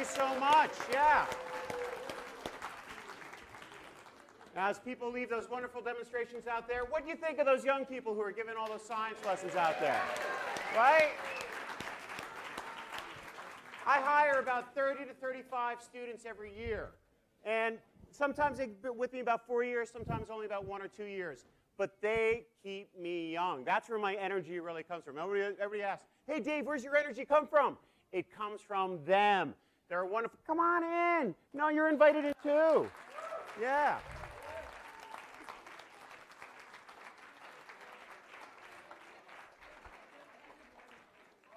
you so much. Yeah. As people leave those wonderful demonstrations out there, what do you think of those young people who are giving all those science lessons out there? Right? I hire about 30 to 35 students every year. And sometimes they've been with me about 4 years, sometimes only about 1 or 2 years. But they keep me young. That's where my energy really comes from. Everybody asks, hey, Dave, where's your energy come from? It comes from them. They're wonderful. Come on in. No, you're invited in too. Yeah.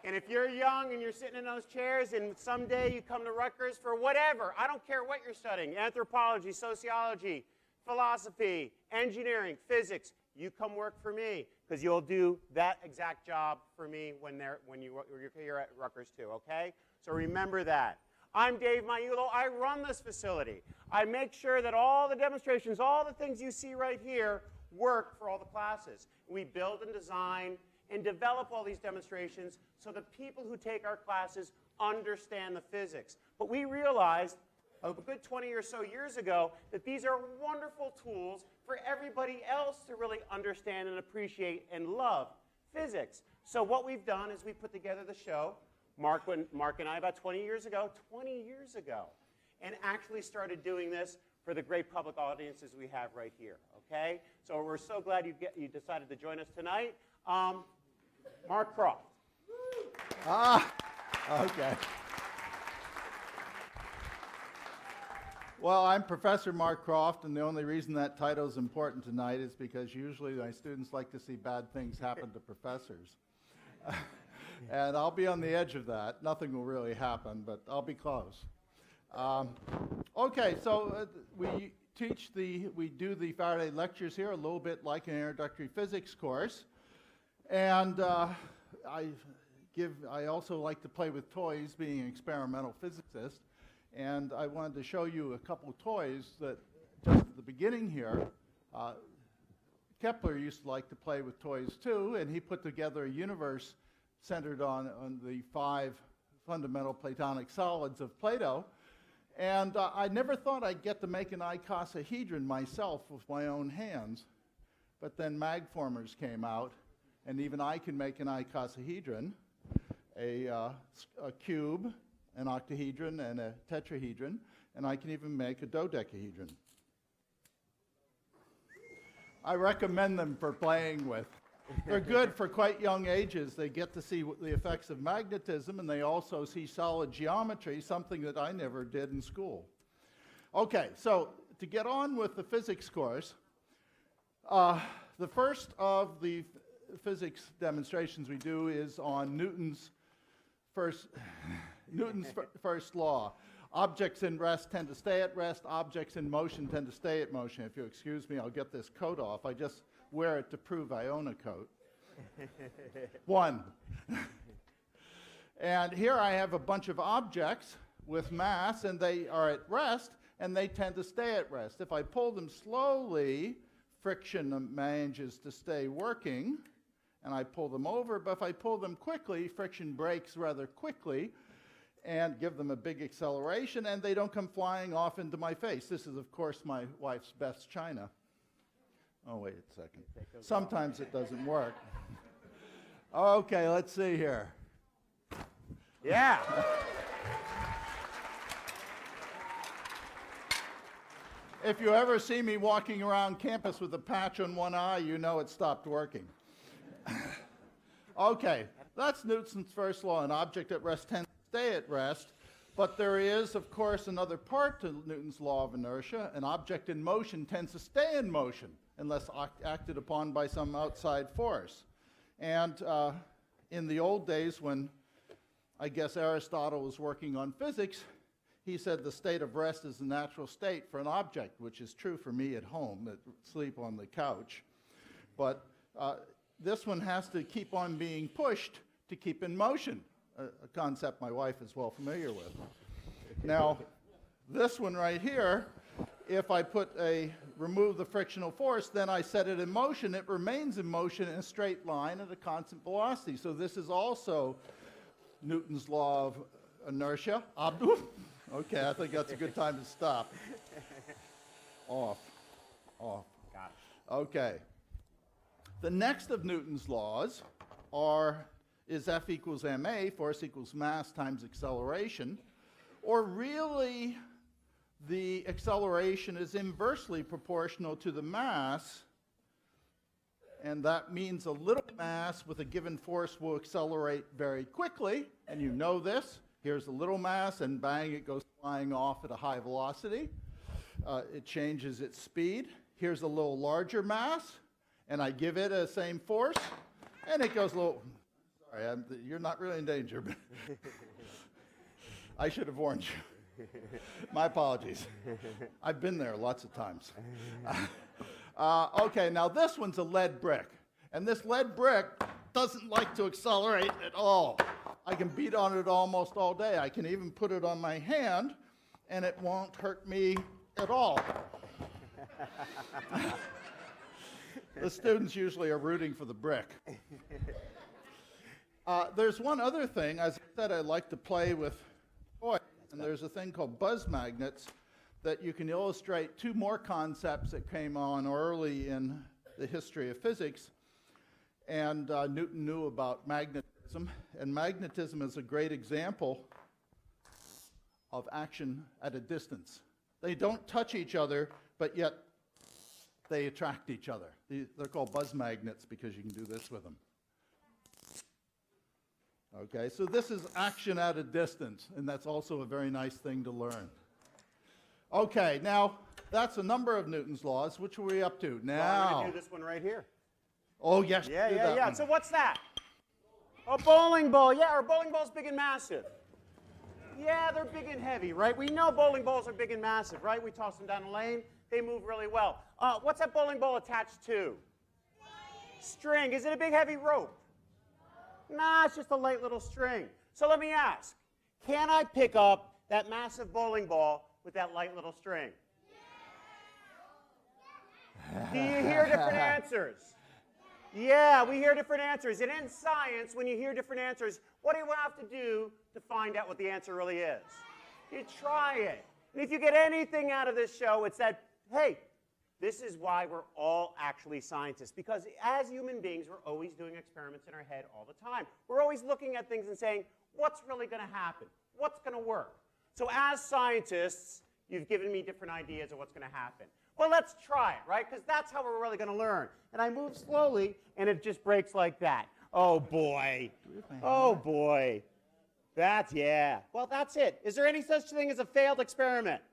And if you're young and you're sitting in those chairs and someday you come to Rutgers for whatever, I don't care what you're studying, anthropology, sociology, philosophy, engineering, physics, you come work for me because you'll do that exact job for me when you're here at Rutgers too, okay? So remember that. I'm Dave Maiulo. I run this facility. I make sure that all the demonstrations, all the things you see right here work for all the classes. We build and design and develop all these demonstrations so the people who take our classes understand the physics. But we realized a good 20 or so years ago that these are wonderful tools for everybody else to really understand and appreciate and love physics. So what we've done is we put together the show, Mark and I about 20 years ago, and actually started doing this for the great public audiences we have right here, okay? So we're so glad you decided to join us tonight. Mark Croft. Okay. Well, I'm Professor Mark Croft, and the only reason that title is important tonight is because usually my students like to see bad things happen to professors. And I'll be on the edge of that. Nothing will really happen, but I'll be close. Okay, so we do the Faraday lectures here a little bit like an introductory physics course. And I also like to play with toys, being an experimental physicist. And I wanted to show you a couple of toys that, just at the beginning here, Kepler used to like to play with toys too, and he put together a universe centered on the 5 fundamental Platonic solids of Plato. And I never thought I'd get to make an icosahedron myself with my own hands. But then magformers came out, and even I can make an icosahedron, a cube, an octahedron, and a tetrahedron, and I can even make a dodecahedron. I recommend them for playing with. They're good for quite young ages. They get to see the effects of magnetism, and they also see solid geometry, something that I never did in school. Okay, so to get on with the physics course, the first of the physics demonstrations we do is on Newton's first law. Objects in rest tend to stay at rest. Objects in motion tend to stay at motion. If you excuse me, I'll get this coat off. I just wear it to prove I own a coat. 1. And here I have a bunch of objects with mass, and they are at rest, and they tend to stay at rest. If I pull them slowly, friction manages to stay working, and I pull them over. But if I pull them quickly, friction breaks rather quickly and give them a big acceleration, and they don't come flying off into my face. This is, of course, my wife's best china. Oh, wait a second. Sometimes it doesn't work. Okay, let's see here. Yeah. If you ever see me walking around campus with a patch on one eye, you know it stopped working. Okay, that's Newton's first law. An object at rest tends to stay at rest. But there is, of course, another part to Newton's law of inertia. An object in motion tends to stay in motion unless acted upon by some outside force. And in the old days, when I guess Aristotle was working on physics, he said the state of rest is the natural state for an object, which is true for me at home that sleep on the couch. But this one has to keep on being pushed to keep in motion, a concept my wife is well familiar with. Now, this one right here, if I remove the frictional force, then I set it in motion. It remains in motion in a straight line at a constant velocity. So this is also Newton's law of inertia. Okay, I think that's a good time to stop. Off. Off. Got it. Okay. The next of Newton's laws is F equals ma, force equals mass times acceleration, or really the acceleration is inversely proportional to the mass, and that means a little mass with a given force will accelerate very quickly, and you know this. Here's a little mass, and bang, it goes flying off at a high velocity. It changes its speed. Here's a little larger mass, and I give it a same force, and it goes a little... Sorry, you're not really in danger, but I should have warned you. My apologies. I've been there lots of times. Okay, now this one's a lead brick, and this lead brick doesn't like to accelerate at all. I can beat on it almost all day. I can even put it on my hand, and it won't hurt me at all. The students usually are rooting for the brick. There's one other thing. As I said, I like to play with toys, and there's a thing called buzz magnets that you can illustrate two more concepts that came on early in the history of physics. And Newton knew about magnetism, and magnetism is a great example of action at a distance. They don't touch each other, but yet they attract each other. They're called buzz magnets because you can do this with them. Okay, so this is action at a distance, and that's also a very nice thing to learn. Okay, now that's a number of Newton's laws. Which are we up to now? Well, I'm going to do this one right here. Oh, yes. Yeah. One. So what's that? A bowling ball. Yeah, our bowling ball's big and massive. Yeah, they're big and heavy, right? We know bowling balls are big and massive, right? We toss them down a lane. They move really well. What's that bowling ball attached to? String. Is it a big, heavy rope? Nah, it's just a light little string. So let me ask, can I pick up that massive bowling ball with that light little string? Do you hear different answers? Yeah, we hear different answers. And in science, when you hear different answers, what do you have to do to find out what the answer really is? You try it. And if you get anything out of this show, it's that, hey, this is why we're all actually scientists. Because as human beings, we're always doing experiments in our head all the time. We're always looking at things and saying, what's really going to happen? What's going to work? So as scientists, you've given me different ideas of what's going to happen. Well, let's try it, right? Because that's how we're really going to learn. And I move slowly, and it just breaks like that. Oh, boy. Oh, boy. Yeah. Well, that's it. Is there any such thing as a failed experiment?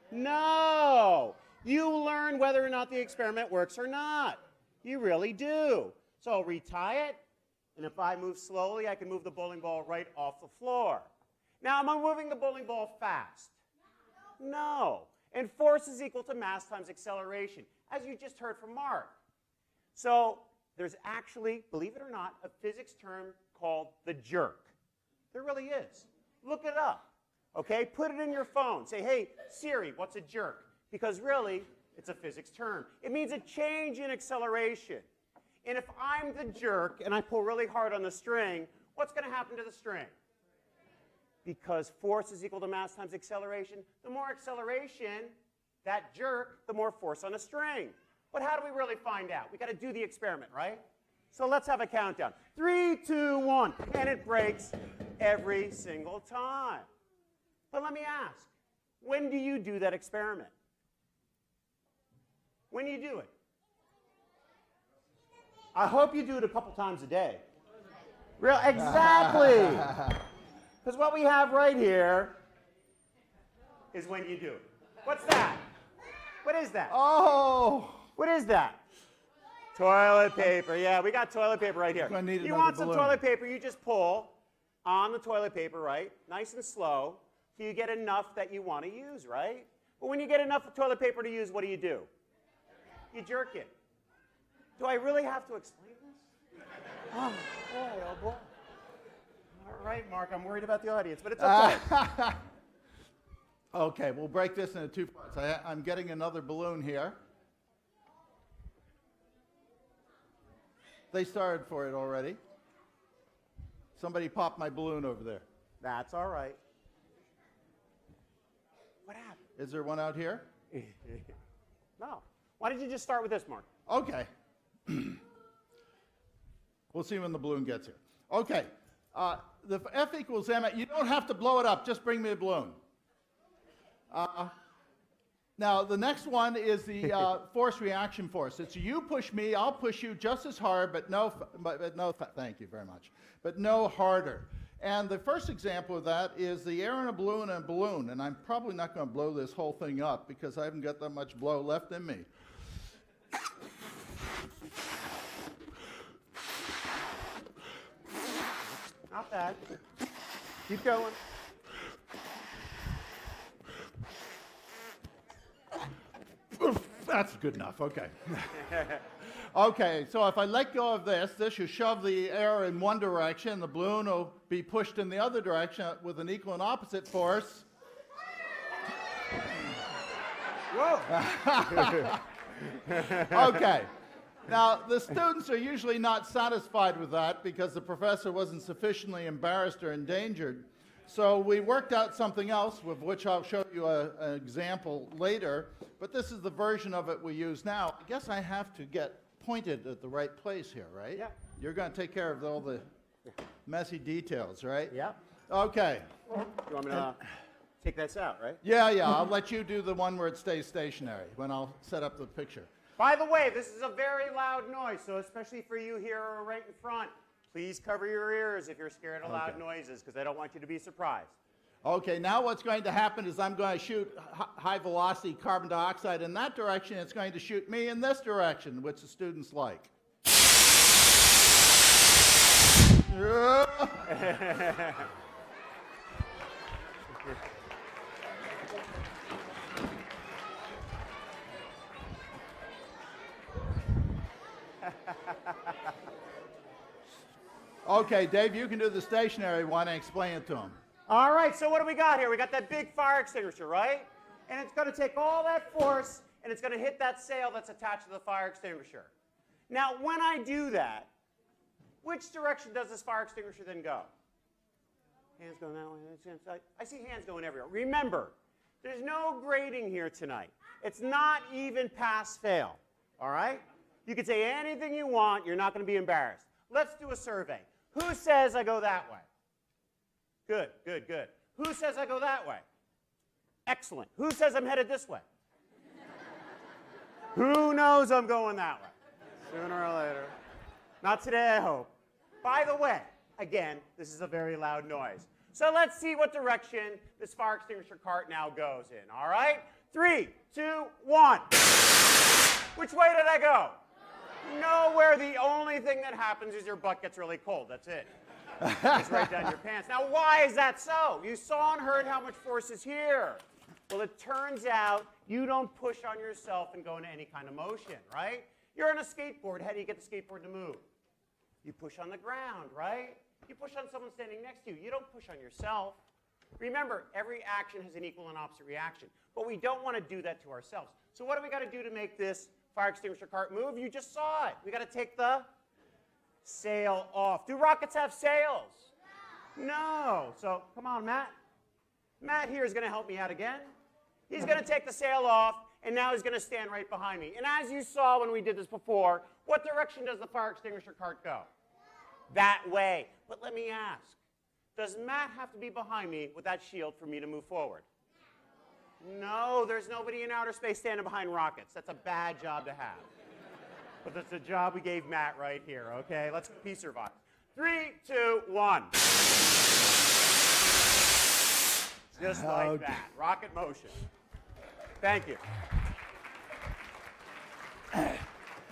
No. You learn whether or not the experiment works or not. You really do. So I'll retie it, and if I move slowly, I can move the bowling ball right off the floor. Now, am I moving the bowling ball fast? No. And force is equal to mass times acceleration, as you just heard from Mark. So there's actually, believe it or not, a physics term called the jerk. There really is. Look it up. Okay? Put it in your phone. Say, hey, Siri, what's a jerk? Because really, it's a physics term. It means a change in acceleration. And if I'm the jerk and I pull really hard on the string, what's going to happen to the string? Because force is equal to mass times acceleration. The more acceleration, that jerk, the more force on the string. But how do we really find out? We've got to do the experiment, right? So let's have a countdown. 3, 2, 1. And it breaks every single time. But let me ask, when do you do that experiment? When do you do it? I hope you do it a couple times a day. Exactly. Because what we have right here is when you do it. What's that? What is that? Oh! What is that? Toilet paper. Yeah, we got toilet paper right here. I need You another want some balloon. toilet paper, you just pull on the toilet paper, right? Nice and slow, till you get enough that you want to use, right? But when you get enough toilet paper to use, what do? You jerk it. Do I really have to explain this? Oh, boy, oh, boy. All right, Mark, I'm worried about the audience, but it's okay. Okay, we'll break this into two parts. I'm getting another balloon here. They started for it already. Somebody popped my balloon over there. That's all right. Is there one out here? No. Why don't you just start with this, Mark? Okay. We'll see when the balloon gets here. Okay. The F equals m, you don't have to blow it up, just bring me a balloon. Now, the next one is the force reaction force. It's you push me, I'll push you just as hard, but thank you very much, but no harder. And the first example of that is the air in a balloon, and I'm probably not going to blow this whole thing up because I haven't got that much blow left in me. Not bad. Keep going. That's good enough, okay. Okay, so if I let go of this will shove the air in one direction, the balloon will be pushed in the other direction with an equal and opposite force. Whoa! Okay. Now, the students are usually not satisfied with that because the professor wasn't sufficiently embarrassed or endangered. So we worked out something else, with which I'll show you an example later. But this is the version of it we use now. I guess I have to get pointed at the right place here, right? Yeah. You're going to take care of all the messy details, right? Yeah. Okay. You want me to take this out, right? Yeah. I'll let you do the one where it stays stationary when I'll set up the picture. By the way, this is a very loud noise, so especially for you here or right in front, please cover your ears if you're scared of loud noises, because I don't want you to be surprised. Okay, now what's going to happen is I'm going to shoot high velocity carbon dioxide in that direction. It's going to shoot me in this direction, which the students like. Okay, Dave, you can do the stationary one and explain it to them. All right, so what do we got here? We got that big fire extinguisher, right? And it's going to take all that force, and it's going to hit that sail that's attached to the fire extinguisher. Now, when I do that, which direction does this fire extinguisher then go? Hands going that way. I see hands going everywhere. Remember, there's no grading here tonight. It's not even pass-fail, all right? You can say anything you want. You're not going to be embarrassed. Let's do a survey. Who says I go that way? Good, good, good. Who says I go that way? Excellent. Who says I'm headed this way? Who knows I'm going that way? Sooner or later. Not today, I hope. By the way, again, this is a very loud noise. So let's see what direction this fire extinguisher cart now goes in, all right? 3, 2, 1. Which way did I go? Nowhere. The only thing that happens is your butt gets really cold. That's it. It's right down your pants. Now, why is that so? You saw and heard how much force is here. Well, it turns out you don't push on yourself and go into any kind of motion, right? You're on a skateboard. How do you get the skateboard to move? You push on the ground, right? You push on someone standing next to you. You don't push on yourself. Remember, every action has an equal and opposite reaction. But we don't want to do that to ourselves. So what do we got to do to make this fire extinguisher cart move? You just saw it. We got to take the sail off. Do rockets have sails? No. So come on, Matt. Matt here is going to help me out again. He's going to take the sail off, and now he's going to stand right behind me. And as you saw when we did this before, what direction does the fire extinguisher cart go? That way. But let me ask, does Matt have to be behind me with that shield for me to move forward? No, there's nobody in outer space standing behind rockets. That's a bad job to have. But that's the job we gave Matt right here, okay? Let's hope he survives. 3, 2, 1. Just like that. Rocket motion. Thank you.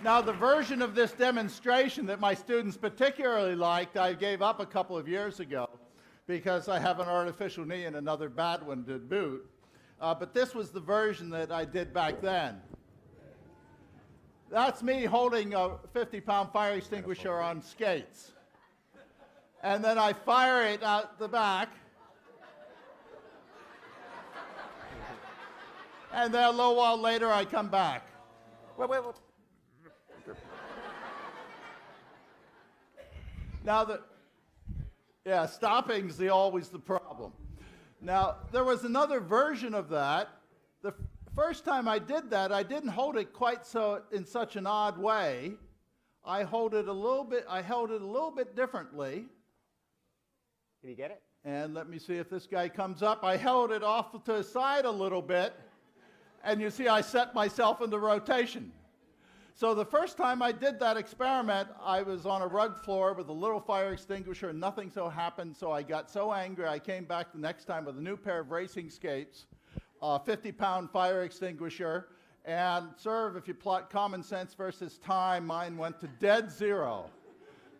Now, the version of this demonstration that my students particularly liked, I gave up a couple of years ago because I have an artificial knee and another bad one to boot. But this was the version that I did back then. That's me holding a 50-pound fire extinguisher on skates. And then I fire it out the back. And then a little while later, I come back. Wait. Now, stopping's always the problem. Now, there was another version of that, The first time I did that, I didn't hold it quite so in such an odd way. I held it a little bit differently. Can you get it? And let me see if this guy comes up. I held it off to the side a little bit. And you see, I set myself into rotation. So the first time I did that experiment, I was on a rug floor with a little fire extinguisher and nothing so happened. So I got so angry, I came back the next time with a new pair of racing skates, a 50-pound fire extinguisher. And sir, if you plot common sense versus time, mine went to dead zero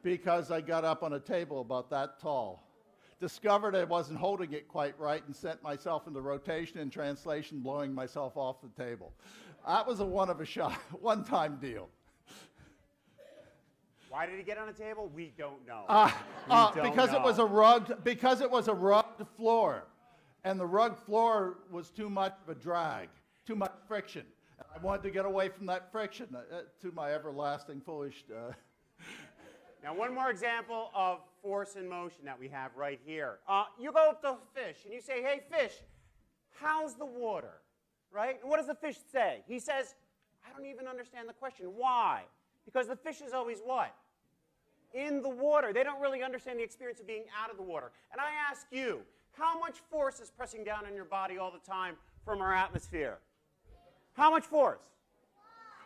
because I got up on a table about that tall. Discovered I wasn't holding it quite right and sent myself into rotation and translation, blowing myself off the table. That was a one-time deal. Why did he get on a table? We don't know. Because it was a rugged floor, and the rugged floor was too much of a drag, too much friction. I wanted to get away from that friction, to my everlasting foolish. Now, one more example of force in motion that we have right here. You go up to a fish and you say, "Hey, fish, how's the water?" Right? And what does the fish say? He says, "I don't even understand the question." Why? Because the fish is always what? In the water. They don't really understand the experience of being out of the water. And I ask you, how much force is pressing down on your body all the time from our atmosphere? How much force?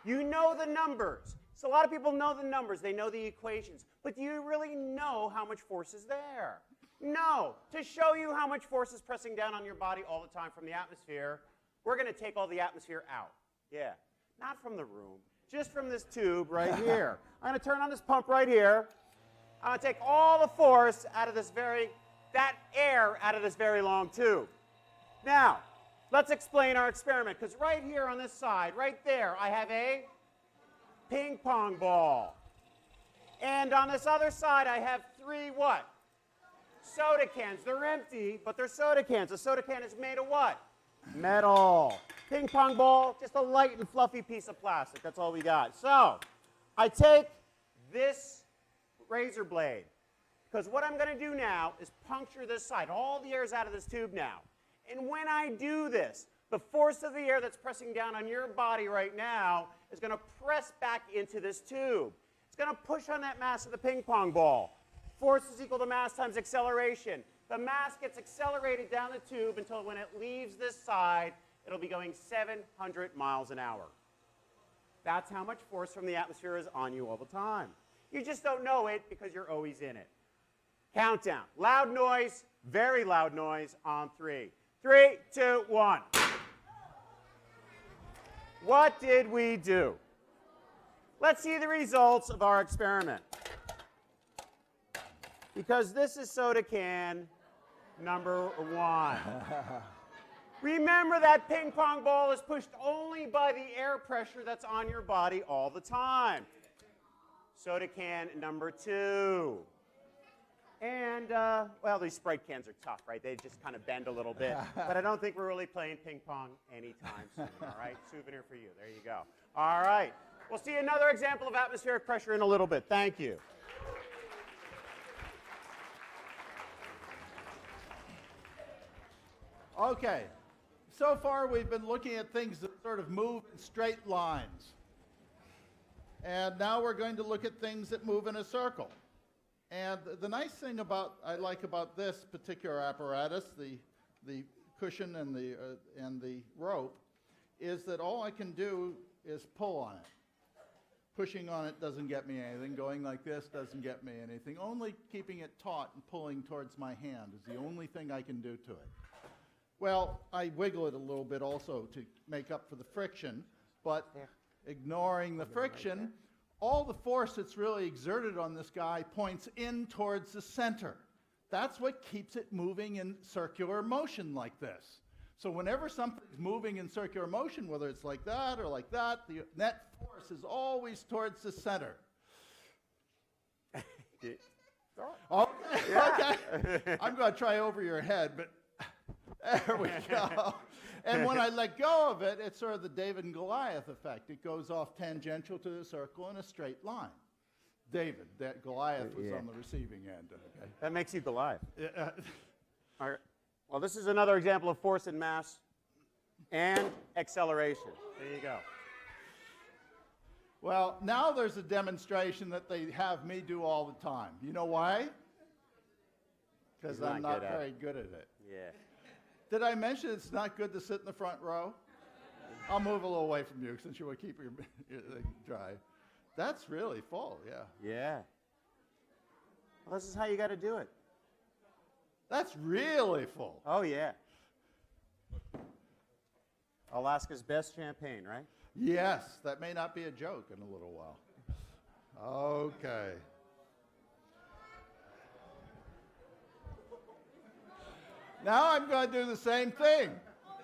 You know the numbers. So a lot of people know the numbers. They know the equations. But do you really know how much force is there? No. To show you how much force is pressing down on your body all the time from the atmosphere, we're going to take all the atmosphere out. Yeah. Not from the room. Just from this tube right here. I'm going to turn on this pump right here. I'm going to take all the force out of that air out of this very long tube. Now, let's explain our experiment, because right here on this side, right there, I have a ping pong ball. And on this other side, I have 3 what? Soda cans. They're empty, but they're soda cans. A soda can is made of what? Metal. Ping pong ball, just a light and fluffy piece of plastic. That's all we got. So, I take this razor blade, because what I'm going to do now is puncture this side. All the air is out of this tube now. And when I do this, the force of the air that's pressing down on your body right now is going to press back into this tube. It's going to push on that mass of the ping pong ball. Force is equal to mass times acceleration. The mass gets accelerated down the tube until when it leaves this side, it'll be going 700 miles an hour. That's how much force from the atmosphere is on you all the time. You just don't know it because you're always in it. Countdown. Loud noise, very loud noise on 3. 3, 2, 1. What did we do? Let's see the results of our experiment. Because this is soda can number 1. Remember that ping pong ball is pushed only by the air pressure that's on your body all the time. Soda can number 2. And, well, these Sprite cans are tough, right? They just kind of bend a little bit. But I don't think we're really playing ping pong anytime soon, all right? Souvenir for you. There you go. All right. We'll see another example of atmospheric pressure in a little bit. Thank you. Okay. So far, we've been looking at things that sort of move in straight lines. And now we're going to look at things that move in a circle. And the nice thing I like about this particular apparatus, the cushion and the rope, is that all I can do is pull on it. Pushing on it doesn't get me anything. Going like this doesn't get me anything. Only keeping it taut and pulling towards my hand is the only thing I can do to it. Well, I wiggle it a little bit also to make up for the friction, but ignoring the friction, all the force that's really exerted on this guy points in towards the center. That's what keeps it moving in circular motion like this. So whenever something's moving in circular motion, whether it's like that or like that, the net force is always towards the center. Okay, yeah. Okay. I'm going to try over your head, but there we go. And when I let go of it, it's sort of the David and Goliath effect. It goes off tangential to the circle in a straight line. David, that Goliath was on the receiving end. Okay. That makes you Goliath. All right. Well, this is another example of force and mass and acceleration. There you go. Well, now there's a demonstration that they have me do all the time. You know why? Because I'm not very good at it. Yeah. Did I mention it's not good to sit in the front row? I'll move a little away from you since you will keep your thing dry. That's really full, yeah. Yeah. Well, this is how you got to do it. That's really full. Oh, yeah. Alaska's best champagne, right? Yes, that may not be a joke in a little while. Okay. Now I'm going to do the same thing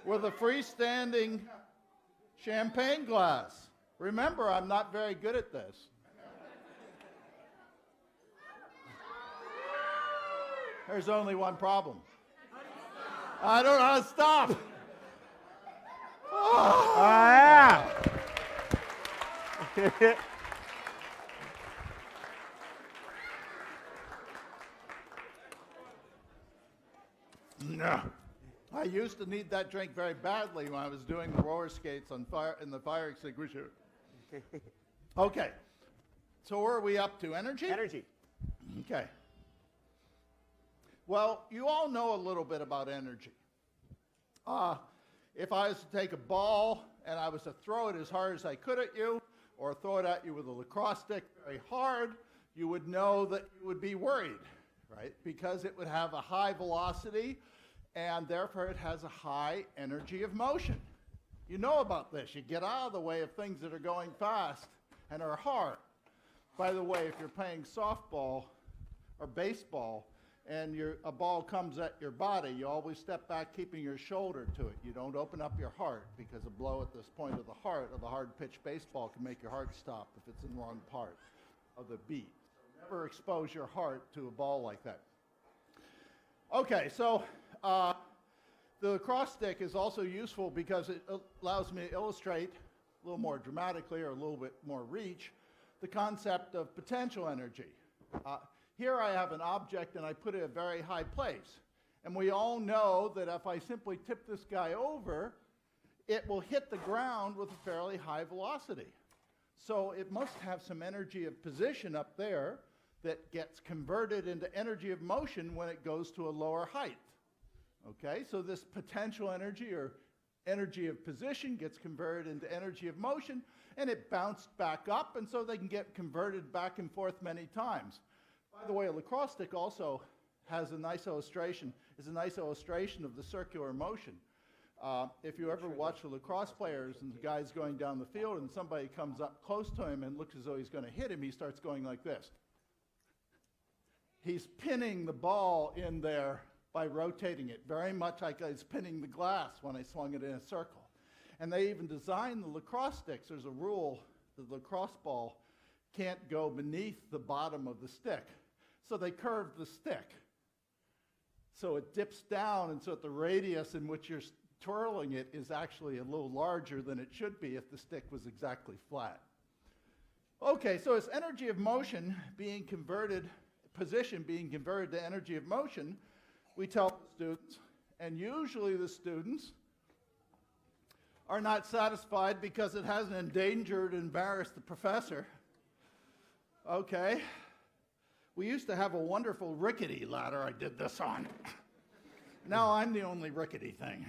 with a freestanding champagne glass. Remember, I'm not very good at this. There's only one problem. I don't know how to stop. Oh, yeah. No. I used to need that drink very badly when I was doing the roller skates on in the fire extinguisher. Okay. So where are we up to? Energy? Energy. Okay. Well, you all know a little bit about energy. If I was to take a ball and I was to throw it as hard as I could at you, or throw it at you with a lacrosse stick very hard, you would know that you would be worried, right? Because it would have a high velocity, and therefore it has a high energy of motion. You know about this. You get out of the way of things that are going fast and are hard. By the way, if you're playing softball or baseball, and a ball comes at your body, you always step back keeping your shoulder to it. You don't open up your heart, because a blow at this point of the heart of a hard-pitched baseball can make your heart stop if it's in the wrong part of the beat. Never expose your heart to a ball like that. Okay, so the lacrosse stick is also useful because it allows me to illustrate a little more dramatically, or a little bit more reach, the concept of potential energy. Here I have an object and I put it at a very high place. And we all know that if I simply tip this guy over, it will hit the ground with a fairly high velocity. So it must have some energy of position up there that gets converted into energy of motion when it goes to a lower height. Okay, so this potential energy, or energy of position, gets converted into energy of motion, and it bounced back up, and so they can get converted back and forth many times. By the way, a lacrosse stick also has a nice illustration, is a nice illustration of the circular motion. If you ever watch the lacrosse players and the guy's going down the field and somebody comes up close to him and looks as though he's going to hit him, he starts going like this. He's pinning the ball in there by rotating it, very much like I was pinning the glass when I swung it in a circle. And they even designed the lacrosse sticks. There's a rule that the lacrosse ball can't go beneath the bottom of the stick. So they curved the stick. So it dips down, and so that the radius in which you're twirling it is actually a little larger than it should be if the stick was exactly flat. Okay, so it's energy of motion being converted, position being converted to energy of motion, we tell the students, and usually the students are not satisfied because it hasn't endangered and embarrassed the professor. Okay. We used to have a wonderful rickety ladder I did this on. Now I'm the only rickety thing.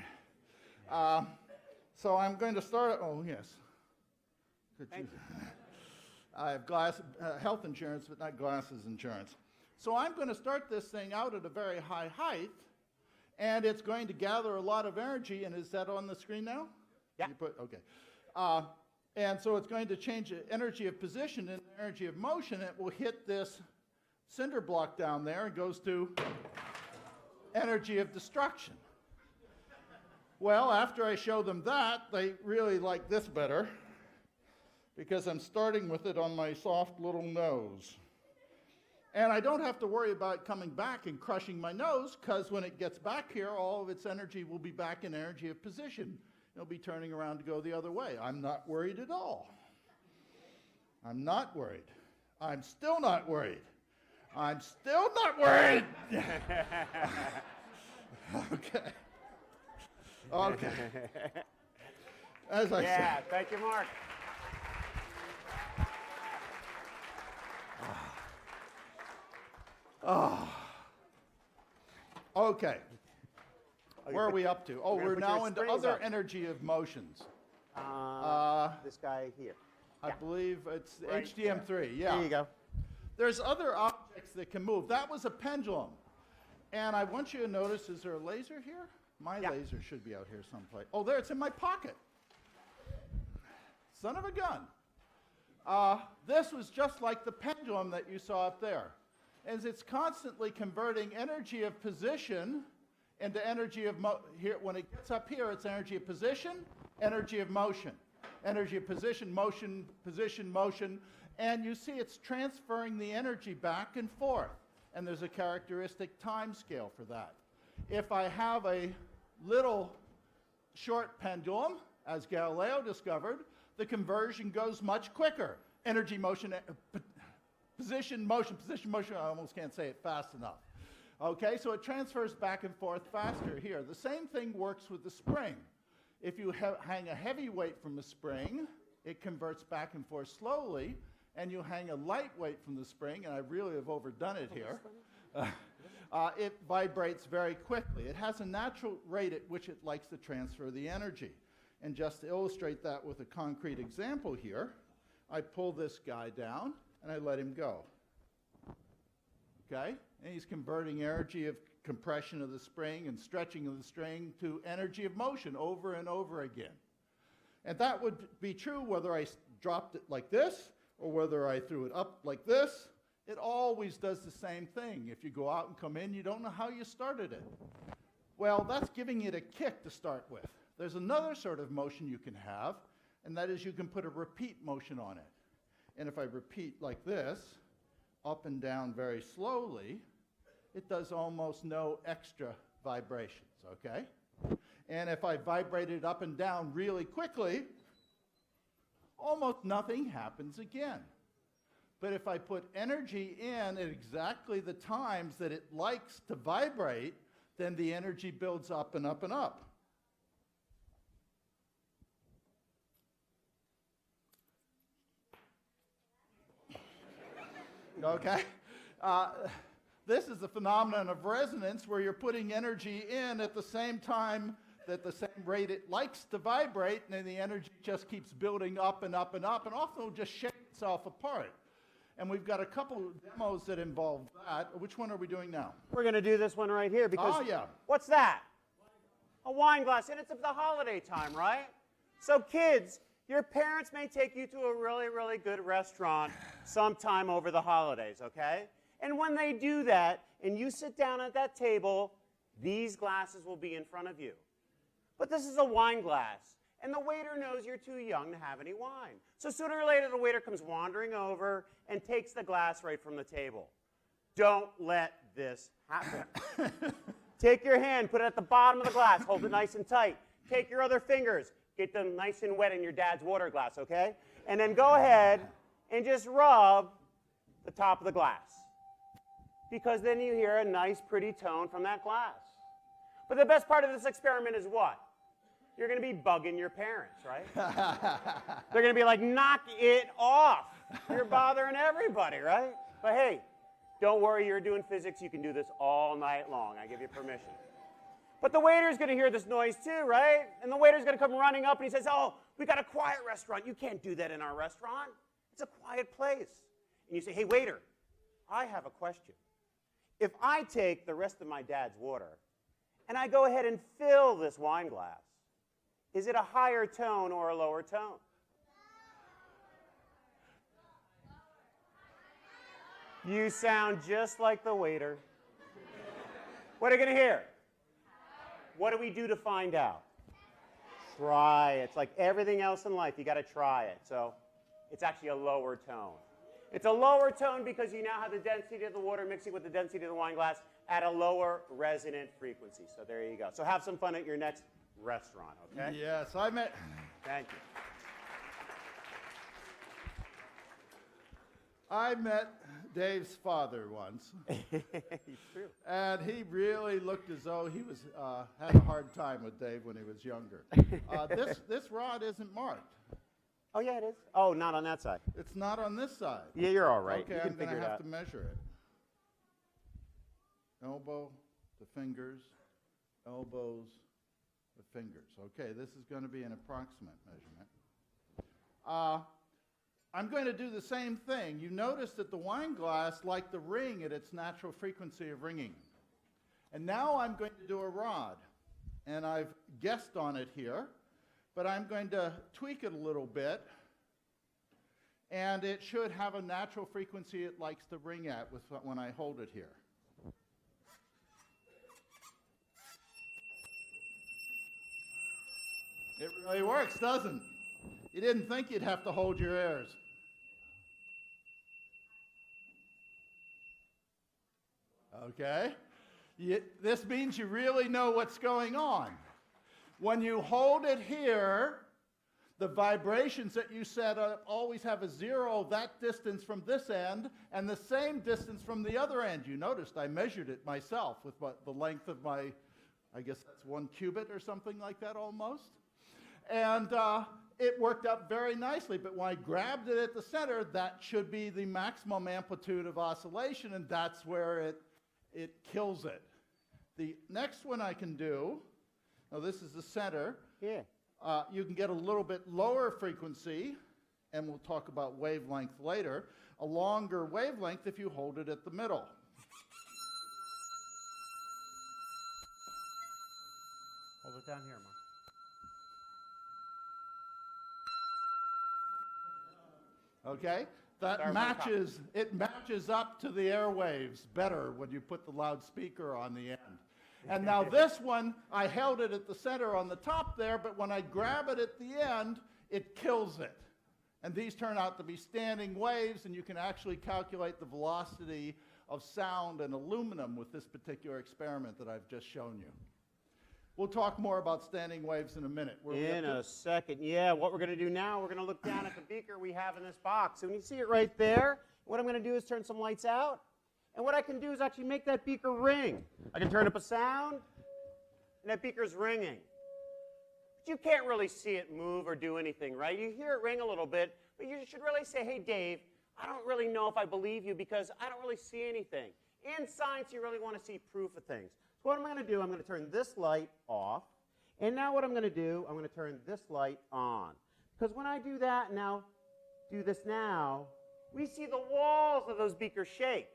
So I'm going to start, oh yes. I have health insurance, but not glasses insurance. So I'm going to start this thing out at a very high height, and it's going to gather a lot of energy, and is that on the screen now? Yeah. Okay. And so it's going to change the energy of position and energy of motion. It will hit this cinder block down there and goes to energy of destruction. Well, after I show them that, they really like this better, because I'm starting with it on my soft little nose. And I don't have to worry about it coming back and crushing my nose, because when it gets back here, all of its energy will be back in energy of position. It'll be turning around to go the other way. I'm not worried at all. I'm not worried. I'm still not worried. I'm still not worried. Okay. Okay. as I Yeah, said. thank you, Mark. Okay. Where are we up to? Oh, We're we're gonna put now your into springs other up. energy of motions. This guy here. I believe it's Right HDM3. Yeah. There you go. There's other objects that can move. That was a pendulum. And I want you to notice, is there a laser here? My Yeah. laser should be out here someplace. Oh, there, it's in my pocket. Son of a gun. This was just like the pendulum that you saw up there. As it's constantly converting energy of position into energy of here. When it gets up here, it's energy of position, energy of motion. Energy of position, motion, position, motion. And you see it's transferring the energy back and forth. And there's a characteristic time scale for that. If I have a little short pendulum, as Galileo discovered, the conversion goes much quicker. Energy, motion, position, motion, I almost can't say it fast enough. Okay, so it transfers back and forth faster here. The same thing works with the spring. If you hang a heavy weight from a spring, it converts back and forth slowly, and you hang a light weight from the spring, and I really have overdone it here, it vibrates very quickly. It has a natural rate at which it likes to transfer the energy. And just to illustrate that with a concrete example here, I pull this guy down, and I let him go. Okay? And he's converting energy of compression of the spring and stretching of the string to energy of motion over and over again. And that would be true whether I dropped it like this or whether I threw it up like this. It always does the same thing. If you go out and come in, you don't know how you started it. Well, that's giving it a kick to start with. There's another sort of motion you can have, and that is you can put a repeat motion on it. And if I repeat like this, up and down very slowly, it does almost no extra vibrations, okay? And if I vibrate it up and down really quickly, almost nothing happens again. But if I put energy in at exactly the times that it likes to vibrate, then the energy builds up and up and up. Okay? This is the phenomenon of resonance where you're putting energy in at the same time that the same rate it likes to vibrate, and then the energy just keeps building up and up and up, and often will just shake itself apart. And we've got a couple of demos that involve that. Which one are we doing now? We're going to do this one right here because yeah. What's that? A wine glass, and it's the holiday time, right? So kids, your parents may take you to a really, really good restaurant sometime over the holidays, okay? And when they do that, and you sit down at that table, these glasses will be in front of you. But this is a wine glass, and the waiter knows you're too young to have any wine. So sooner or later, the waiter comes wandering over and takes the glass right from the table. Don't let this happen. Take your hand, put it at the bottom of the glass, hold it nice and tight. Take your other fingers, get them nice and wet in your dad's water glass, okay? And then go ahead and just rub the top of the glass. Because then you hear a nice, pretty tone from that glass. But the best part of this experiment is what? You're going to be bugging your parents, right? They're going to be like, knock it off. You're bothering everybody, right? But hey, don't worry, you're doing physics. You can do this all night long. I give you permission. But the waiter's going to hear this noise too, right? And the waiter's going to come running up and he says, oh, we got a quiet restaurant. You can't do that in our restaurant. It's a quiet place. And you say, hey, waiter, I have a question. If I take the rest of my dad's water and I go ahead and fill this wine glass, is it a higher tone or a lower tone? You sound just like the waiter. What are you going to hear? What do we do to find out? Try it. It's like everything else in life. You got to try it. So it's actually a lower tone. It's a lower tone because you now have the density of the water mixing with the density of the wine glass at a lower resonant frequency. So there you go. So have some fun at your next restaurant, okay? Yes, I met. Thank you. I met Dave's father once, True. and he really looked as though he was had a hard time with Dave when he was younger. This rod isn't marked. Oh, yeah, it is. Oh, not on that side. It's not on this side. Yeah, you're all right. Okay, you can I'm going figure to it have out. to measure it. Elbow, the fingers, elbows, the fingers. Okay, this is going to be an approximate measurement. I'm going to do the same thing. You notice that the wine glass liked the ring at its natural frequency of ringing. And now I'm going to do a rod. And I've guessed on it here, but I'm going to tweak it a little bit. And it should have a natural frequency it likes to ring at when I hold it here. It really works, doesn't it? You didn't think you'd have to hold your ears. Okay? This means you really know what's going on. When you hold it here, the vibrations that you set up always have a zero that distance from this end and the same distance from the other end. You noticed I measured it myself with the length of my, I guess that's 1 cubit or something like that almost. And it worked out very nicely, but when I grabbed it at the center, that should be the maximum amplitude of oscillation, and that's where it kills it. The next one I can do, now this is the center. Yeah. You can get a little bit lower frequency, and we'll talk about wavelength later, a longer wavelength if you hold it at the middle. Hold it down here, Mark. Okay? That matches, it matches up to the airwaves better when you put the loudspeaker on the end. And now this one, I held it at the center on the top there, but when I grab it at the end, it kills it. And these turn out to be standing waves, and you can actually calculate the velocity of sound and aluminum with this particular experiment that I've just shown you. We'll talk more about standing waves in a minute. In a second. Yeah, what we're going to do now, we're going to look down at the beaker we have in this box. And you see it right there. What I'm going to do is turn some lights out. And what I can do is actually make that beaker ring. I can turn up a sound, and that beaker's ringing. But you can't really see it move or do anything, right? You hear it ring a little bit, but you should really say, hey, Dave, I don't really know if I believe you because I don't really see anything. In science, you really want to see proof of things. So what I'm going to do, I'm going to turn this light off. And now what I'm going to do, I'm going to turn this light on. Because when I do that, now, do this now, we see the walls of those beakers shake,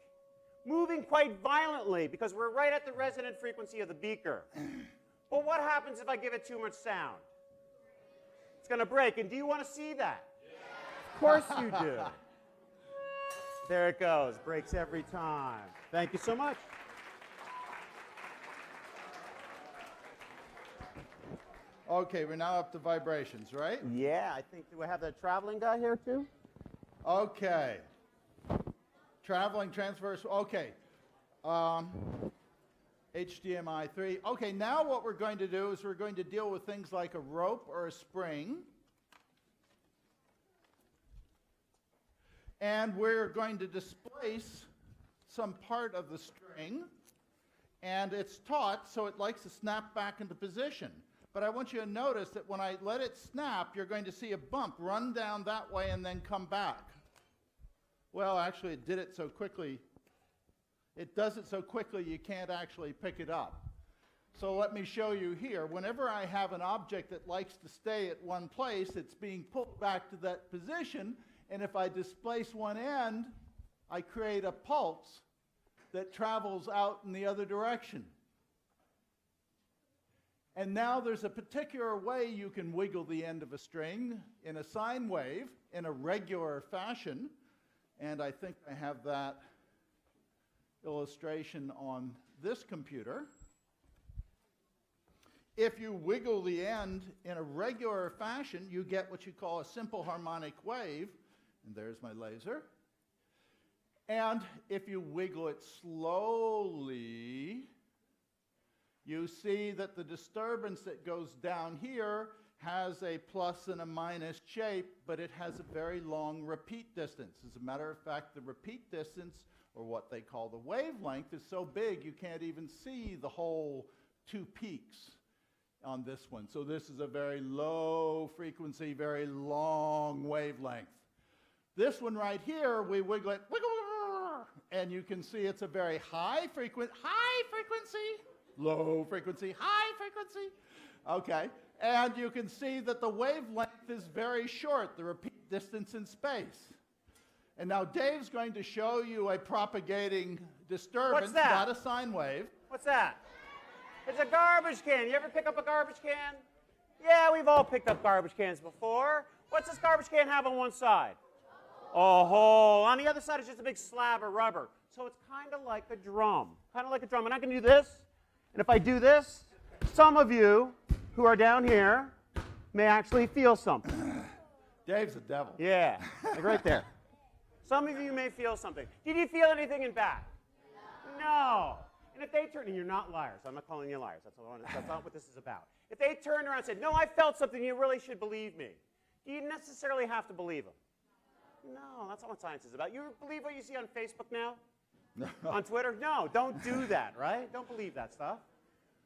moving quite violently because we're right at the resonant frequency of the beaker. But what happens if I give it too much sound? It's going to break. And do you want to see that? Of course you do. There it goes. Breaks every time. Thank you so much. Okay, we're now up to vibrations, right? Yeah, I think, do I have that traveling guy here too? Okay. Traveling transverse, okay. HDMI 3. Okay, now what we're going to do is we're going to deal with things like a rope or a spring. And we're going to displace some part of the string. And it's taut, so it likes to snap back into position. But I want you to notice that when I let it snap, you're going to see a bump run down that way and then come back. Well, actually, it did it so quickly. It does it so quickly you can't actually pick it up. So let me show you here. Whenever I have an object that likes to stay at one place, it's being pulled back to that position. And if I displace one end, I create a pulse that travels out in the other direction. And now there's a particular way you can wiggle the end of a string in a sine wave in a regular fashion. And I think I have that illustration on this computer. If you wiggle the end in a regular fashion, you get what you call a simple harmonic wave. And there's my laser. And if you wiggle it slowly, you see that the disturbance that goes down here has a plus and a minus shape, but it has a very long repeat distance. As a matter of fact, the repeat distance, or what they call the wavelength, is so big you can't even see the whole two peaks on this one. So this is a very low frequency, very long wavelength. This one right here, we wiggle it, and you can see it's a very high frequency, low frequency, high frequency. Okay, and you can see that the wavelength is very short, the repeat distance in space. And now Dave's going to show you a propagating disturbance, not a sine wave. What's that? It's a garbage can. You ever pick up a garbage can? Yeah, we've all picked up garbage cans before. What's this garbage can have on one side? A hole. On the other side is just a big slab of rubber. So it's kind of like a drum. Kind of like a drum. And I can do this. And if I do this, some of you who are down here may actually feel something. Dave's a devil. Yeah, like right there. Some of you may feel something. Did you feel anything in back? No. And if they turn, and you're not liars. I'm not calling you liars. That's not what this is about. If they turned around and said, no, I felt something, you really should believe me. Do you necessarily have to believe them? No, that's not what science is about. You believe what you see on Facebook now? On Twitter? No, don't do that, right? Don't believe that stuff.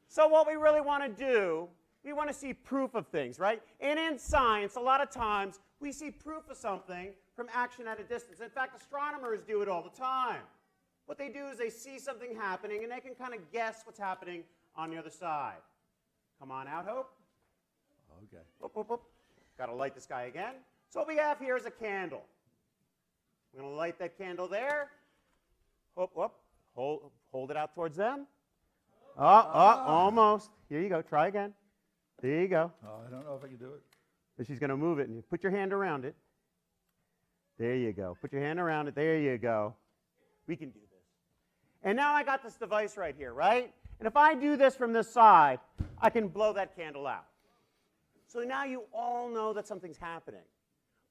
So what we really want to do, we want to see proof of things, right? And in science, a lot of times, we see proof of something from action at a distance. In fact, astronomers do it all the time. What they do is they see something happening, and they can kind of guess what's happening on the other side. Come on out, Hope. Okay. Whoop, whoop, whoop. Got to light this guy again. So what we have here is a candle. We're going to light that candle there. Whoop, whoop. Hold it out towards them. Almost. Here you go. Try again. There you go. Oh, I don't know if I can do it. And she's going to move it, and you put your hand around it. There you go. Put your hand around it. There you go. We can do this. And now I got this device right here, right? And if I do this from this side, I can blow that candle out. So now you all know that something's happening.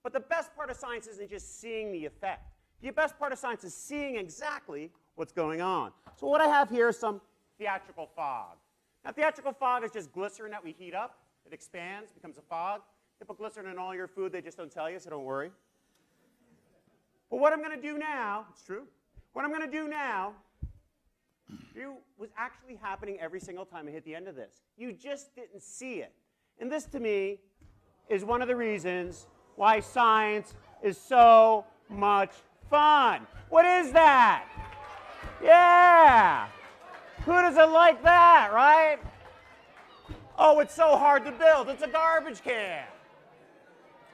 But the best part of science isn't just seeing the effect. The best part of science is seeing exactly what's going on. So what I have here is some theatrical fog. Now, theatrical fog is just glycerin that we heat up. It expands, becomes a fog. They put glycerin in all your food. They just don't tell you, so don't worry. But what I'm going to do now, it's true. What I'm going to do now was actually happening every single time I hit the end of this. You just didn't see it. And this, to me, is one of the reasons why science is so much fun. What is that? Yeah! Who doesn't like that, right? Oh, it's so hard to build. It's a garbage can.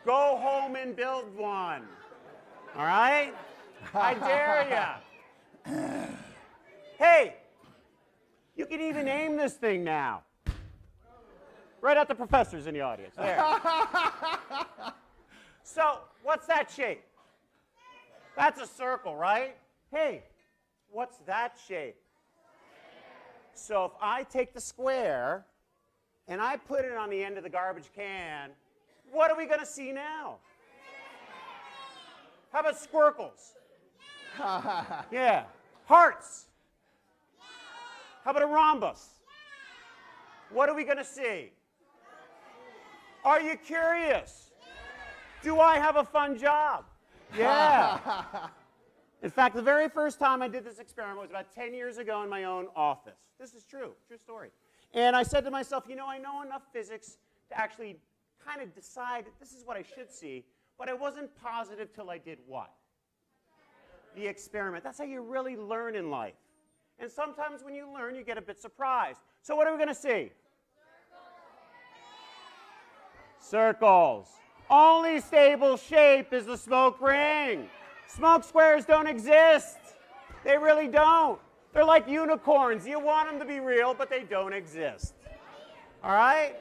Go home and build one. All right? I dare ya. Hey, you can even name this thing now. Right at the professors in the audience. There. So, what's that shape? That's a circle, right? Hey, what's that shape? So if I take the square and I put it on the end of the garbage can, what are we going to see now? How about squircles? Yeah. Hearts. How about a rhombus? What are we going to see? Are you curious? Do I have a fun job? Yeah. In fact, the very first time I did this experiment was about 10 years ago in my own office. This is true story. And I said to myself, you know, I know enough physics to actually kind of decide this is what I should see, but I wasn't positive till I did what? The experiment. That's how you really learn in life. And sometimes when you learn, you get a bit surprised. So what are we going to see? Circles. Only stable shape is the smoke ring. Smoke squares don't exist. They really don't. They're like unicorns. You want them to be real, but they don't exist. All right?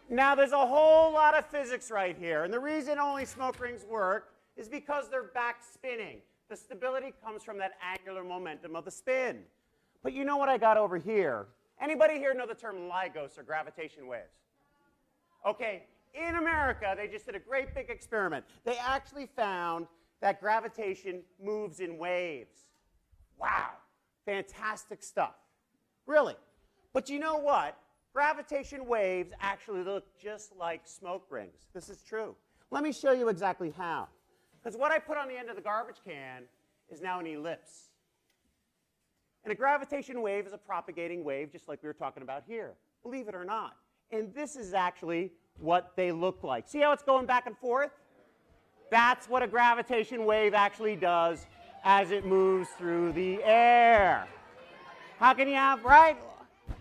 Now, there's a whole lot of physics right here. And the reason only smoke rings work is because they're back spinning. The stability comes from that angular momentum of the spin. But you know what I got over here? Anybody here know the term LIGOs, or gravitation waves? Okay, in America, they just did a great big experiment. They actually found that gravitation moves in waves. Wow, fantastic stuff. Really. But you know what? Gravitation waves actually look just like smoke rings. This is true. Let me show you exactly how. Because what I put on the end of the garbage can is now an ellipse. And a gravitation wave is a propagating wave, just like we were talking about here, believe it or not. And this is actually what they look like. See how it's going back and forth? That's what a gravitation wave actually does as it moves through the air. How can you have, right?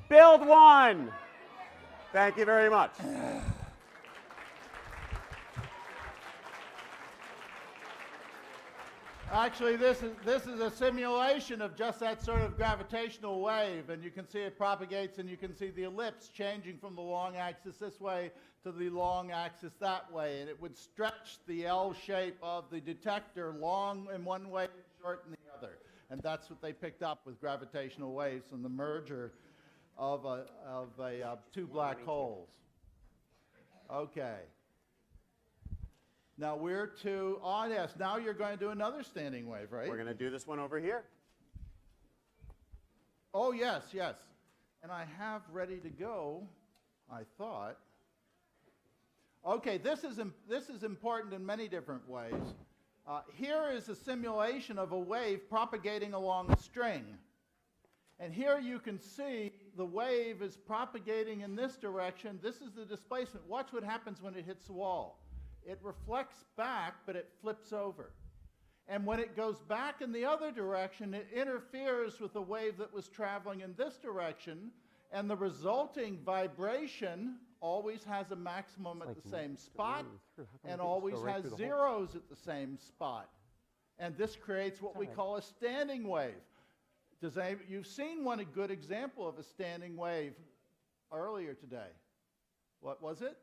Build one. Thank you very much. Actually, this is a simulation of just that sort of gravitational wave, and you can see it propagates, and you can see the ellipse changing from the long axis this way to the long axis that way, and it would stretch the L shape of the detector long in one way and short in the other. And that's what they picked up with gravitational waves from the merger of two black holes. Okay. Now we're to, oh yes, now you're going to do another standing wave, right? We're going to do this one over here. Oh yes, yes. And I have ready to go, I thought. Okay, this is important in many different ways. Here is a simulation of a wave propagating along a string. And here you can see the wave is propagating in this direction. This is the displacement. Watch what happens when it hits the wall. It reflects back, but it flips over. And when it goes back in the other direction, it interferes with the wave that was traveling in this direction, and the resulting vibration always has a maximum at the same spot and always has zeros at the same spot. And this creates what we call a standing wave. You've seen a good example of a standing wave earlier today. What was it?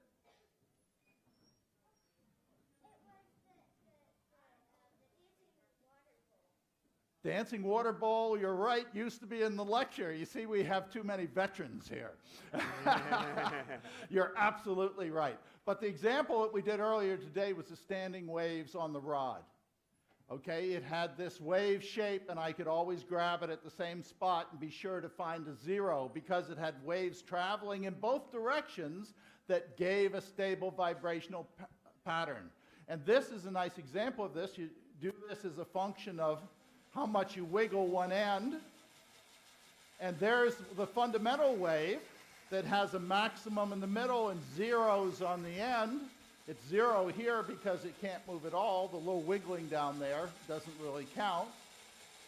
Dancing water bowl, you're right, used to be in the lecture. You see, we have too many veterans here. You're absolutely right. But the example that we did earlier today was the standing waves on the rod. Okay, it had this wave shape, and I could always grab it at the same spot and be sure to find a zero because it had waves traveling in both directions that gave a stable vibrational pattern. And this is a nice example of this. You do this as a function of how much you wiggle one end. And there's the fundamental wave that has a maximum in the middle and zeros on the end. It's zero here because it can't move at all. The little wiggling down there doesn't really count.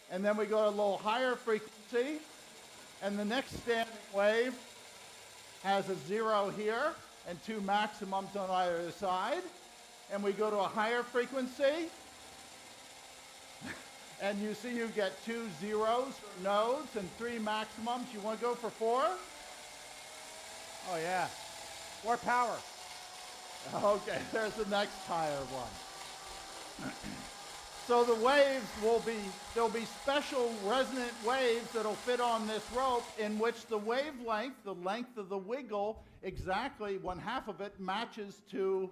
And then we go to a little higher frequency, and the next standing wave has a zero here and two maximums on either side. And we go to a higher frequency, and you see you get two zeros for nodes and three maximums. You want to go for four? Oh, yeah. More power. Okay, there's the next higher one. So the waves there'll be special resonant waves that'll fit on this rope in which the wavelength, the length of the wiggle, exactly 1/2 of it matches to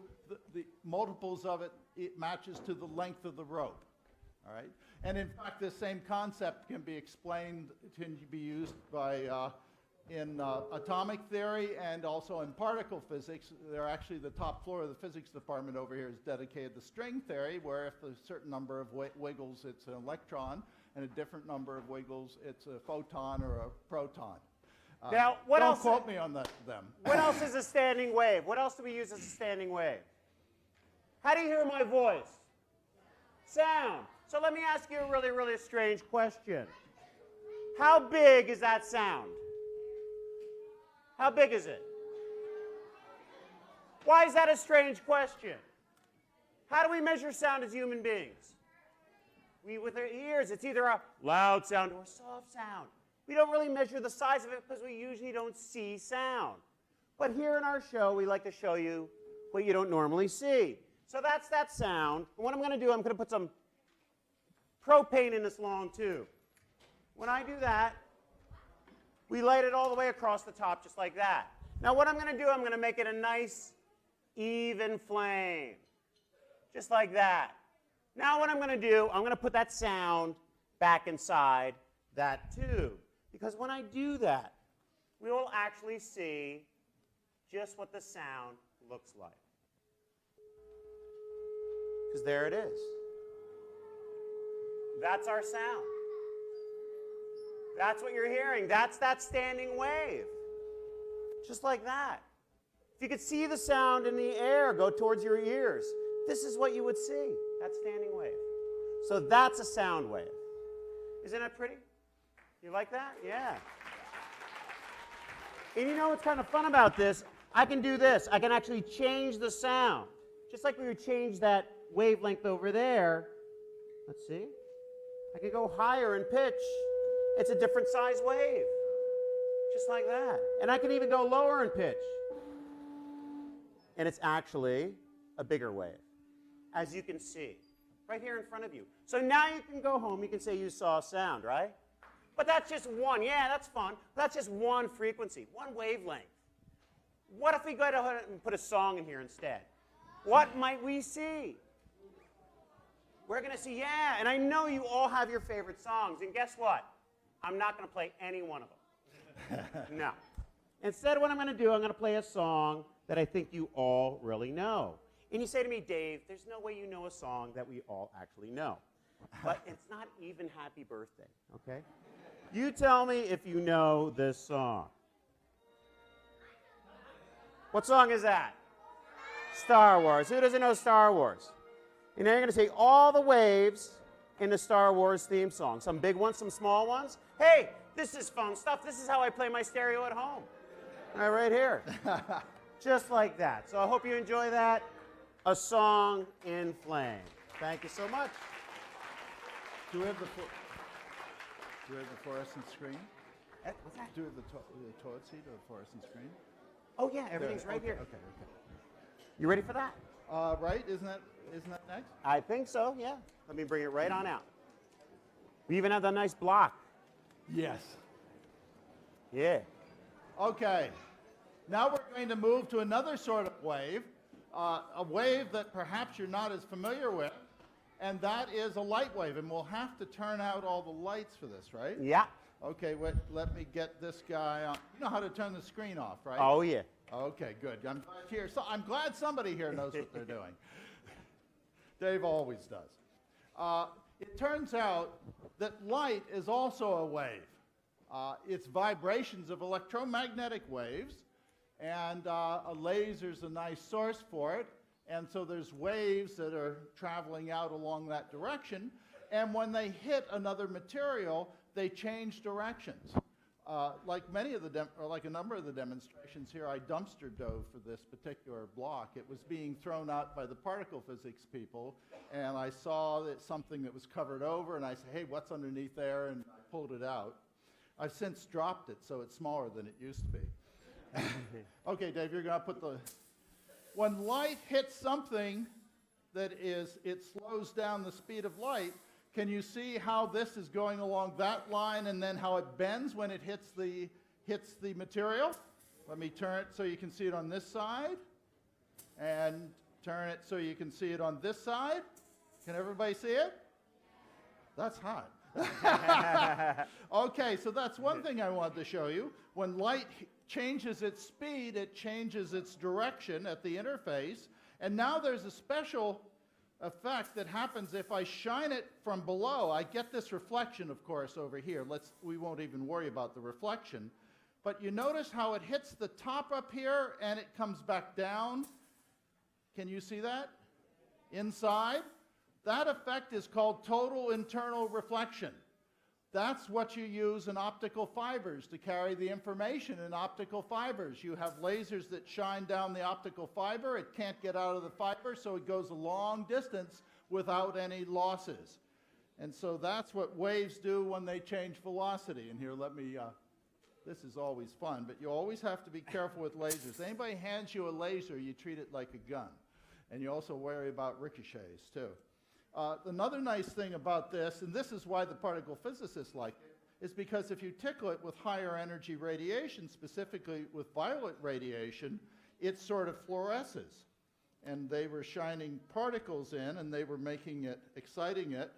the multiples of it, it matches to the length of the rope. All right? And in fact, this same concept can be explained, can be used by in atomic theory and also in particle physics. They're actually the top floor of the physics department over here is dedicated to string theory, where if a certain number of wiggles, it's an electron, and a different number of wiggles, it's a photon or a proton. Now, what else? Don't quote me on them. What else is a standing wave? What else do we use as a standing wave? How do you hear my voice? Sound. So let me ask you a really, really strange question. How big is that sound? How big is it? Why is that a strange question? How do we measure sound as human beings? With our ears, it's either a loud sound or a soft sound. We don't really measure the size of it because we usually don't see sound. But here in our show, we like to show you what you don't normally see. So that's that sound. And what I'm going to do, I'm going to put some propane in this long tube. When I do that, we light it all the way across the top just like that. Now what I'm going to do, I'm going to make it a nice, even flame. Just like that. Now what I'm going to do, I'm going to put that sound back inside that tube. Because when I do that, we will actually see just what the sound looks like. Because there it is. That's our sound. That's what you're hearing. That's that standing wave. Just like that. If you could see the sound in the air go towards your ears, this is what you would see, that standing wave. So that's a sound wave. Isn't that pretty? You like that? Yeah. And you know what's kind of fun about this? I can do this. I can actually change the sound. Just like we would change that wavelength over there. Let's see. I could go higher in pitch. It's a different size wave. Just like that. And I can even go lower in pitch. And it's actually a bigger wave, as you can see, right here in front of you. So now you can go home, you can say you saw sound, right? But that's just one. Yeah, that's fun. But that's just one frequency, one wavelength. What if we go ahead and put a song in here instead? What might we see? We're going to see, yeah, and I know you all have your favorite songs, and guess what? I'm not going to play any one of them. No. Instead, what I'm going to do, I'm going to play a song that I think you all really know. And you say to me, Dave, there's no way you know a song that we all actually know. But it's not even Happy Birthday, okay? You tell me if you know this song. What song is that? Star Wars. Who doesn't know Star Wars? And now you're going to say all the waves in the Star Wars theme song. Some big ones, some small ones. Hey, this is fun stuff. This is how I play my stereo at home. Right here. Just like that. So I hope you enjoy that. A Song in Flame. Thank you so much. Do we have the fluorescent screen? What's that? Do we have the toilet seat or the fluorescent screen? Oh, yeah, everything's right here. Okay. You ready for that? Right? Isn't that next? I think so, yeah. Let me bring it right on out. We even have the nice block. Yes. Yeah. Okay. Now we're going to move to another sort of wave, a wave that perhaps you're not as familiar with, and that is a light wave. And we'll have to turn out all the lights for this, right? Yeah. Okay, let me get this guy on. You know how to turn the screen off, right? Oh, yeah. Okay, good. I'm glad somebody here knows what they're doing. Dave always does. It turns out that light is also a wave. It's vibrations of electromagnetic waves, and a laser's a nice source for it. And so there's waves that are traveling out along that direction, and when they hit another material, they change directions. Like a number of the demonstrations here, I dumpster dove for this particular block. It was being thrown out by the particle physics people, and I saw that something that was covered over, and I said, hey, what's underneath there? And I pulled it out. I've since dropped it, so it's smaller than it used to be. Okay, Dave, you're going to put when light hits something it slows down the speed of light. Can you see how this is going along that line and then how it bends when it hits the material? Let me turn it so you can see it on this side, and turn it so you can see it on this side. Can everybody see it? That's hot. Okay, so that's one thing I wanted to show you. When light changes its speed, it changes its direction at the interface. And now there's a special effect that happens if I shine it from below. I get this reflection, of course, over here. We won't even worry about the reflection. But you notice how it hits the top up here and it comes back down. Can you see that? Inside. That effect is called total internal reflection. That's what you use in optical fibers to carry the information in optical fibers. You have lasers that shine down the optical fiber. It can't get out of the fiber, so it goes a long distance without any losses. And so that's what waves do when they change velocity. And here, this is always fun, but you always have to be careful with lasers. Anybody hands you a laser, you treat it like a gun. And you also worry about ricochets, too. Another nice thing about this, and this is why the particle physicists like it, is because if you tickle it with higher energy radiation, specifically with violet radiation, it sort of fluoresces. And they were shining particles in, and they were exciting it.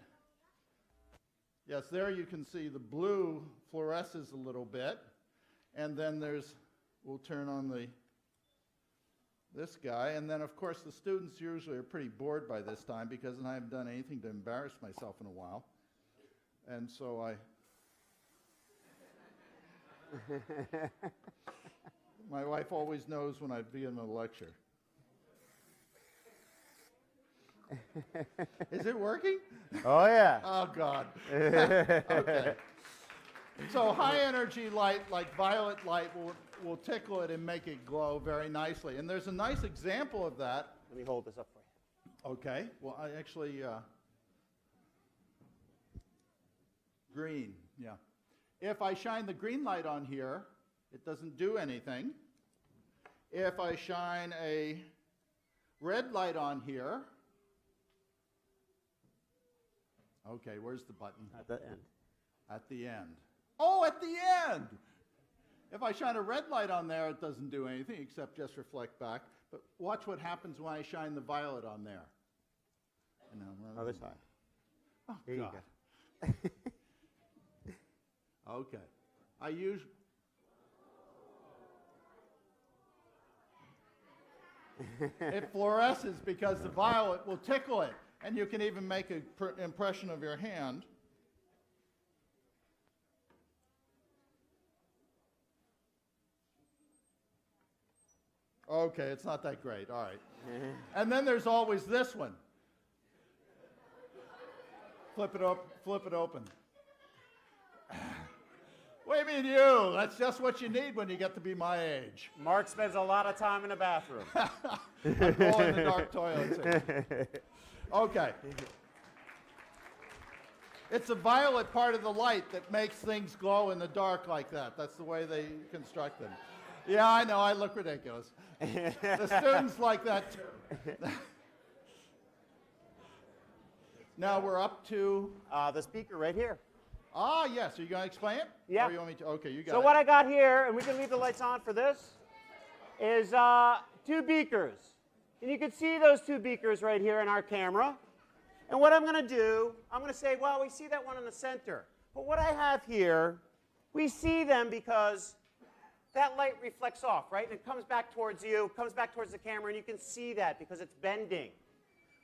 Yes, there you can see the blue fluoresces a little bit. And then we'll turn on this guy. And then, of course, the students usually are pretty bored by this time because I haven't done anything to embarrass myself in a while. And so my wife always knows when I'd be in a lecture. Is it working? Oh, yeah. Oh, God. Okay. So high energy light, like violet light, will tickle it and make it glow very nicely. And there's a nice example of that. Let me hold this up for you. Okay. Well, I actually, green, yeah. If I shine the green light on here, it doesn't do anything. If I shine a red light on here, okay, where's the button? At the end. At the end. Oh, at the end! If I shine a red light on there, it doesn't do anything except just reflect back. But watch what happens when I shine the violet on there. Other side. Oh, Here God. you go. Okay. I use... It fluoresces because the violet will tickle it. And you can even make an impression of your hand. Okay, it's not that great. All right. And then there's always this one. Flip it open. What do you mean you? That's just what you need when you get to be my age. Mark spends a lot of time in the bathroom. I go in the dark toilets. Okay. It's the violet part of the light that makes things glow in the dark like that. That's the way they construct them. Yeah, I know, I look ridiculous. The students like that too. Now we're up to... the speaker right here. Ah, yes. Are you going to explain it? Yeah. Or you want me to? Okay, you got it. So what I got here, and we can leave the lights on for this, is 2 beakers. And you can see those 2 beakers right here in our camera. And what I'm going to do, I'm going to say, well, we see that one in the center. But what I have here, we see them because that light reflects off, right? And it comes back towards you, comes back towards the camera, and you can see that because it's bending.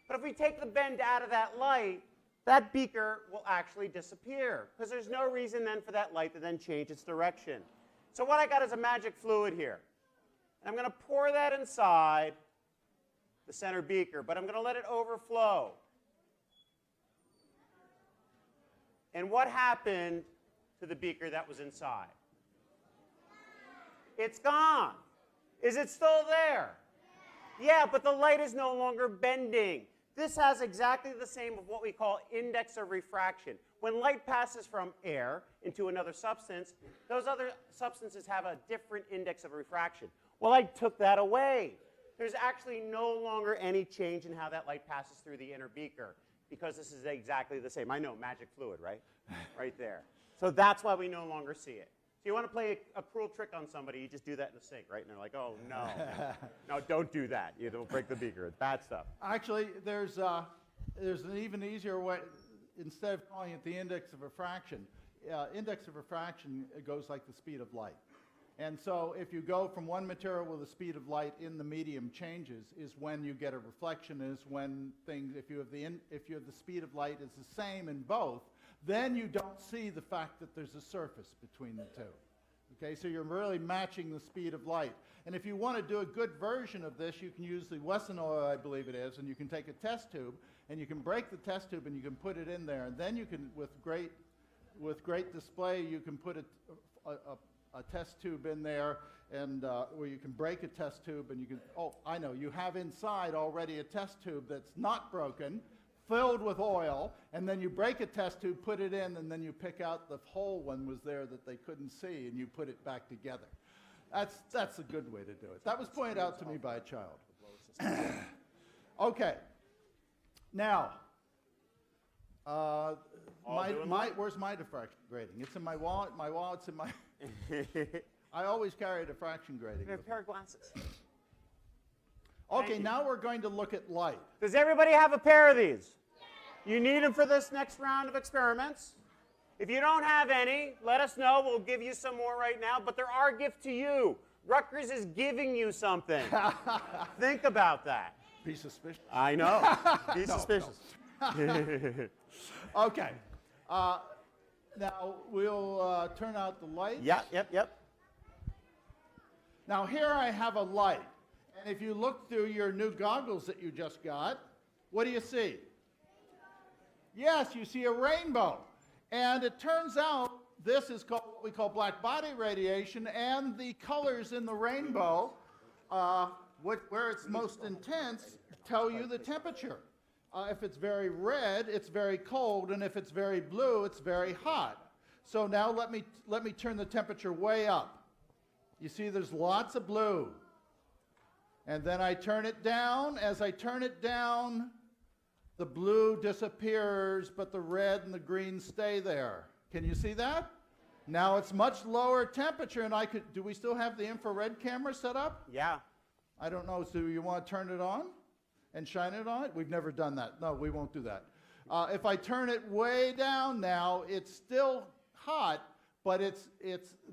But if we take the bend out of that light, that beaker will actually disappear because there's no reason then for that light to then change its direction. So what I got is a magic fluid here. And I'm going to pour that inside the center beaker, but I'm going to let it overflow. And what happened to the beaker that was inside? It's gone. Is it still there? Yeah, but the light is no longer bending. This has exactly the same of what we call index of refraction. When light passes from air into another substance, those other substances have a different index of refraction. Well, I took that away. There's actually no longer any change in how that light passes through the inner beaker because this is exactly the same. I know, magic fluid, right? Right there. So that's why we no longer see it. So you want to play a cruel trick on somebody, you just do that in the sink, right? And they're like, oh, no. No, don't do that. You don't break the beaker. It's bad stuff. Actually, there's an even easier way. Instead of calling it the index of refraction goes like the speed of light. And so if you go from one material where the speed of light in the medium changes is when you get a reflection, is when things, if you have the speed of light is the same in both, then you don't see the fact that there's a surface between the two. Okay, so you're really matching the speed of light. And if you want to do a good version of this, you can use the Wesson oil, I believe it is, and you can take a test tube, and you can break the test tube, and you can put it in there. And then you can, with great display, you can put a test tube in there, and where you can break a test tube, and you can, oh, I know, you have inside already a test tube that's not broken, filled with oil, and then you break a test tube, put it in, and then you pick out the hole one was there that they couldn't see, and you put it back together. That's a good way to do it. That was pointed out to me by a child. Okay. Now, where's my diffraction grading? It's in my wallet. My wallet's in my... I always carry a diffraction grading. You have a pair of glasses. Okay, now we're going to look at light. Does everybody have a pair of these? You need them for this next round of experiments. If you don't have any, let us know. We'll give you some more right now. But they're our gift to you. Rutgers is giving you something. Think about that. Be suspicious. I know. Be suspicious. No. Okay. Now we'll turn out the lights. Yep. Now here I have a light. And if you look through your new goggles that you just got, what do you see? Yes, you see a rainbow. And it turns out this is called what we call black body radiation, and the colors in the rainbow, where it's most intense, tell you the temperature. If it's very red, it's very cold, and if it's very blue, it's very hot. So now let me turn the temperature way up. You see there's lots of blue. And then I turn it down. As I turn it down, the blue disappears, but the red and the green stay there. Can you see that? Now it's much lower temperature, and do we still have the infrared camera set up? Yeah. I don't know, so you want to turn it on and shine it on it? We've never done that. No, we won't do that. If I turn it way down now, it's still hot, but it's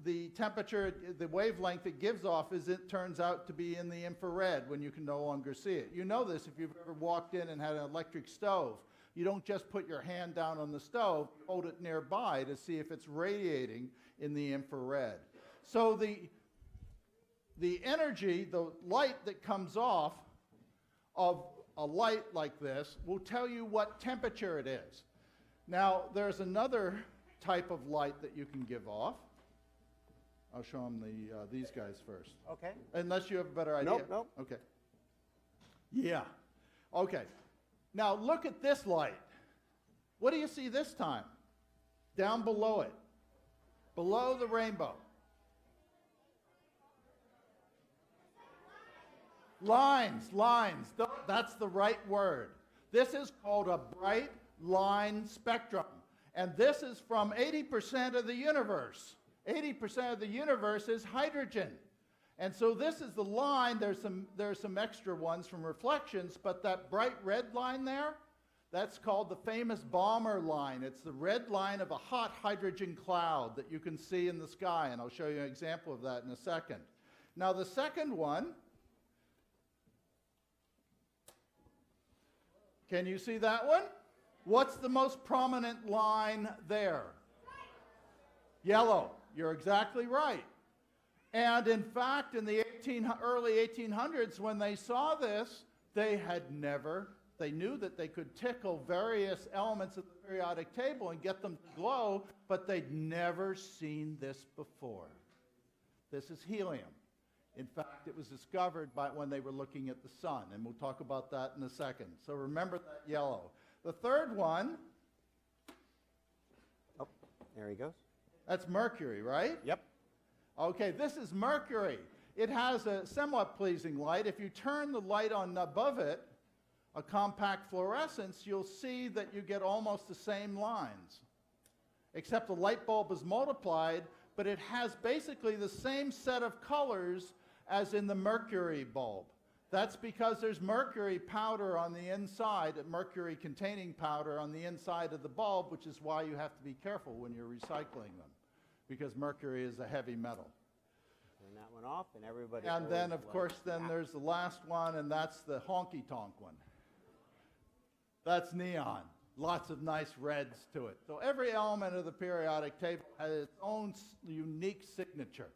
the temperature, the wavelength it gives off it turns out to be in the infrared when you can no longer see it. You know this if you've ever walked in and had an electric stove. You don't just put your hand down on the stove, hold it nearby to see if it's radiating in the infrared. So the energy, the light that comes off of a light like this will tell you what temperature it is. Now, there's another type of light that you can give off. I'll show them these guys first. Okay. Unless you have a better idea. Nope. Okay. Yeah. Okay. Now look at this light. What do you see this time? Down below it. Below the rainbow. Lines. That's the right word. This is called a bright line spectrum. And this is from 80% of the universe. 80% of the universe is hydrogen. And so this is the line. There's some extra ones from reflections, but that bright red line there, that's called the famous Balmer line. It's the red line of a hot hydrogen cloud that you can see in the sky, and I'll show you an example of that in a second. Now the second one, can you see that one? What's the most prominent line there? Yellow. You're exactly right. And in fact, in the early 1800s, when they saw this, they knew that they could tickle various elements of the periodic table and get them to glow, but they'd never seen this before. This is helium. In fact, it was discovered when they were looking at the sun, and we'll talk about that in a second. So remember that yellow. The third one. Oh, there he goes. That's mercury, right? Yep. Okay, this is mercury. It has a somewhat pleasing light. If you turn the light on above it, a compact fluorescence, you'll see that you get almost the same lines. Except the light bulb is multiplied, but it has basically the same set of colors as in the mercury bulb. That's because there's mercury powder on the inside, mercury-containing powder on the inside of the bulb, which is why you have to be careful when you're recycling them, because mercury is a heavy metal. Turn that one off, and everybody. And then, of course, there's the last one, and that's the honky-tonk one. That's neon. Lots of nice reds to it. So every element of the periodic table has its own unique signature.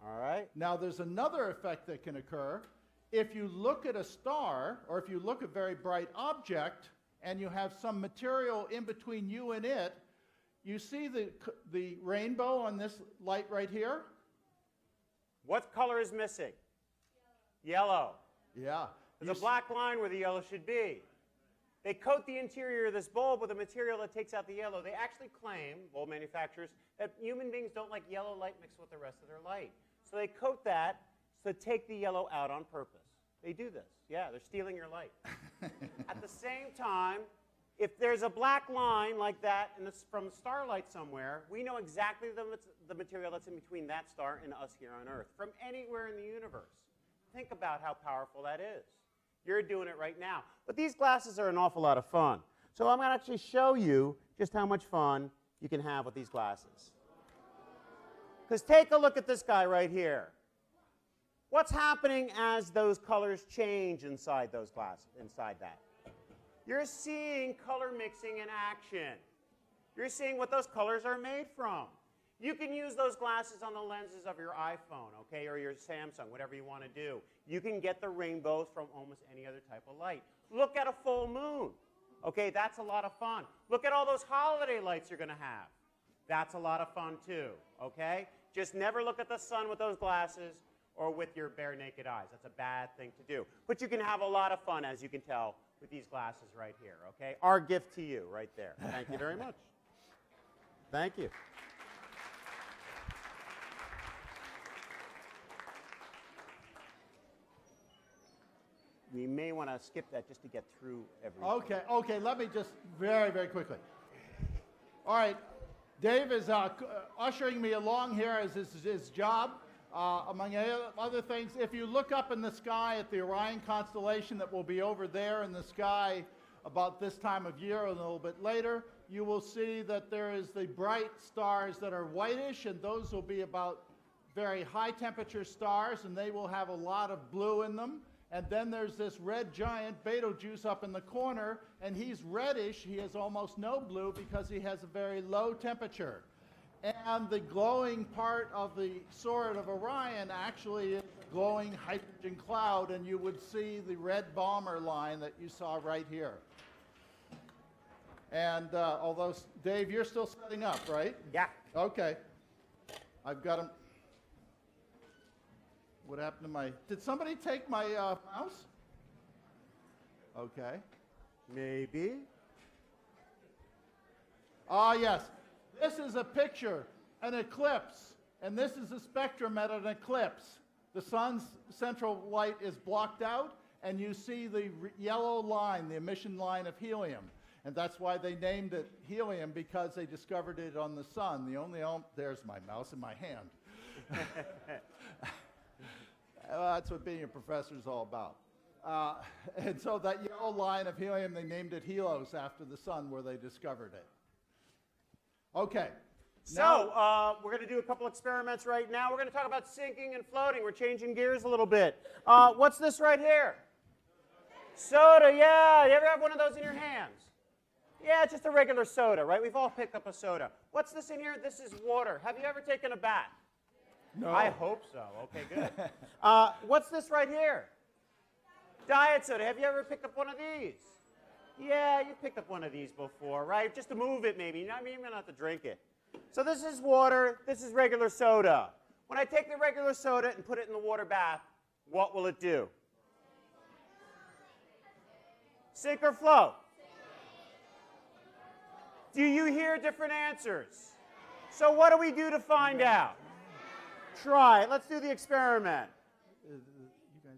All right. Now, there's another effect that can occur. If you look at a star, or if you look at a very bright object, and you have some material in between you and it, you see the rainbow on this light right here? What color is missing? Yellow. Yeah. There's a black line where the yellow should be. They coat the interior of this bulb with a material that takes out the yellow. They actually claim, bulb manufacturers, that human beings don't like yellow light mixed with the rest of their light. So they coat that to take the yellow out on purpose. They do this. Yeah, they're stealing your light. At the same time, if there's a black line like that from starlight somewhere, we know exactly the material that's in between that star and us here on Earth, from anywhere in the universe. Think about how powerful that is. You're doing it right now. But these glasses are an awful lot of fun. So I'm going to actually show you just how much fun you can have with these glasses. Because take a look at this guy right here. What's happening as those colors change inside those glasses, inside that? You're seeing color mixing in action. You're seeing what those colors are made from. You can use those glasses on the lenses of your iPhone, okay, or your Samsung, whatever you want to do. You can get the rainbows from almost any other type of light. Look at a full moon. Okay, that's a lot of fun. Look at all those holiday lights you're going to have. That's a lot of fun too, okay? Just never look at the sun with those glasses or with your bare naked eyes. That's a bad thing to do. But you can have a lot of fun, as you can tell, with these glasses right here, okay? Our gift to you right there. Thank you very much. Thank you. We may want to skip that just to get through everything. Okay, let me just very, very quickly. All right, Dave is ushering me along here as his job. Among other things, if you look up in the sky at the Orion constellation that will be over there in the sky about this time of year, a little bit later, you will see that there is the bright stars that are whitish, and those will be about very high temperature stars, and they will have a lot of blue in them. And then there's this red giant Betelgeuse up in the corner, and he's reddish. He has almost no blue because he has a very low temperature. And the glowing part of the sword of Orion actually is a glowing hydrogen cloud, and you would see the red bomber line that you saw right here. And although, Dave, you're still setting up, right? Yeah. Okay. I've got him. What happened to my... Did somebody take my mouse? Okay. Maybe. Ah, yes. This is a picture, an eclipse, and this is a spectrum at an eclipse. The sun's central light is blocked out, and you see the yellow line, the emission line of helium. And that's why they named it helium, because they discovered it on the sun. There's my mouse in my hand. That's what being a professor is all about. And so that yellow line of helium, they named it Helos after the sun where they discovered it. Okay. So we're going to do a couple experiments right now. We're going to talk about sinking and floating. We're changing gears a little bit. What's this right here? Soda, yeah. You ever have one of those in your hands? Yeah, it's just a regular soda, right? We've all picked up a soda. What's this in here? This is water. Have you ever taken a bath? No. I hope so. Okay, good. What's this right here? Diet soda. Have you ever picked up one of these? Yeah, you picked up one of these before, right? Just to move it, maybe. Not even have to drink it. So this is water. This is regular soda. When I take the regular soda and put it in the water bath, what will it do? Sink or float? Do you hear different answers? So what do we do to find out? Try it. Let's do the experiment.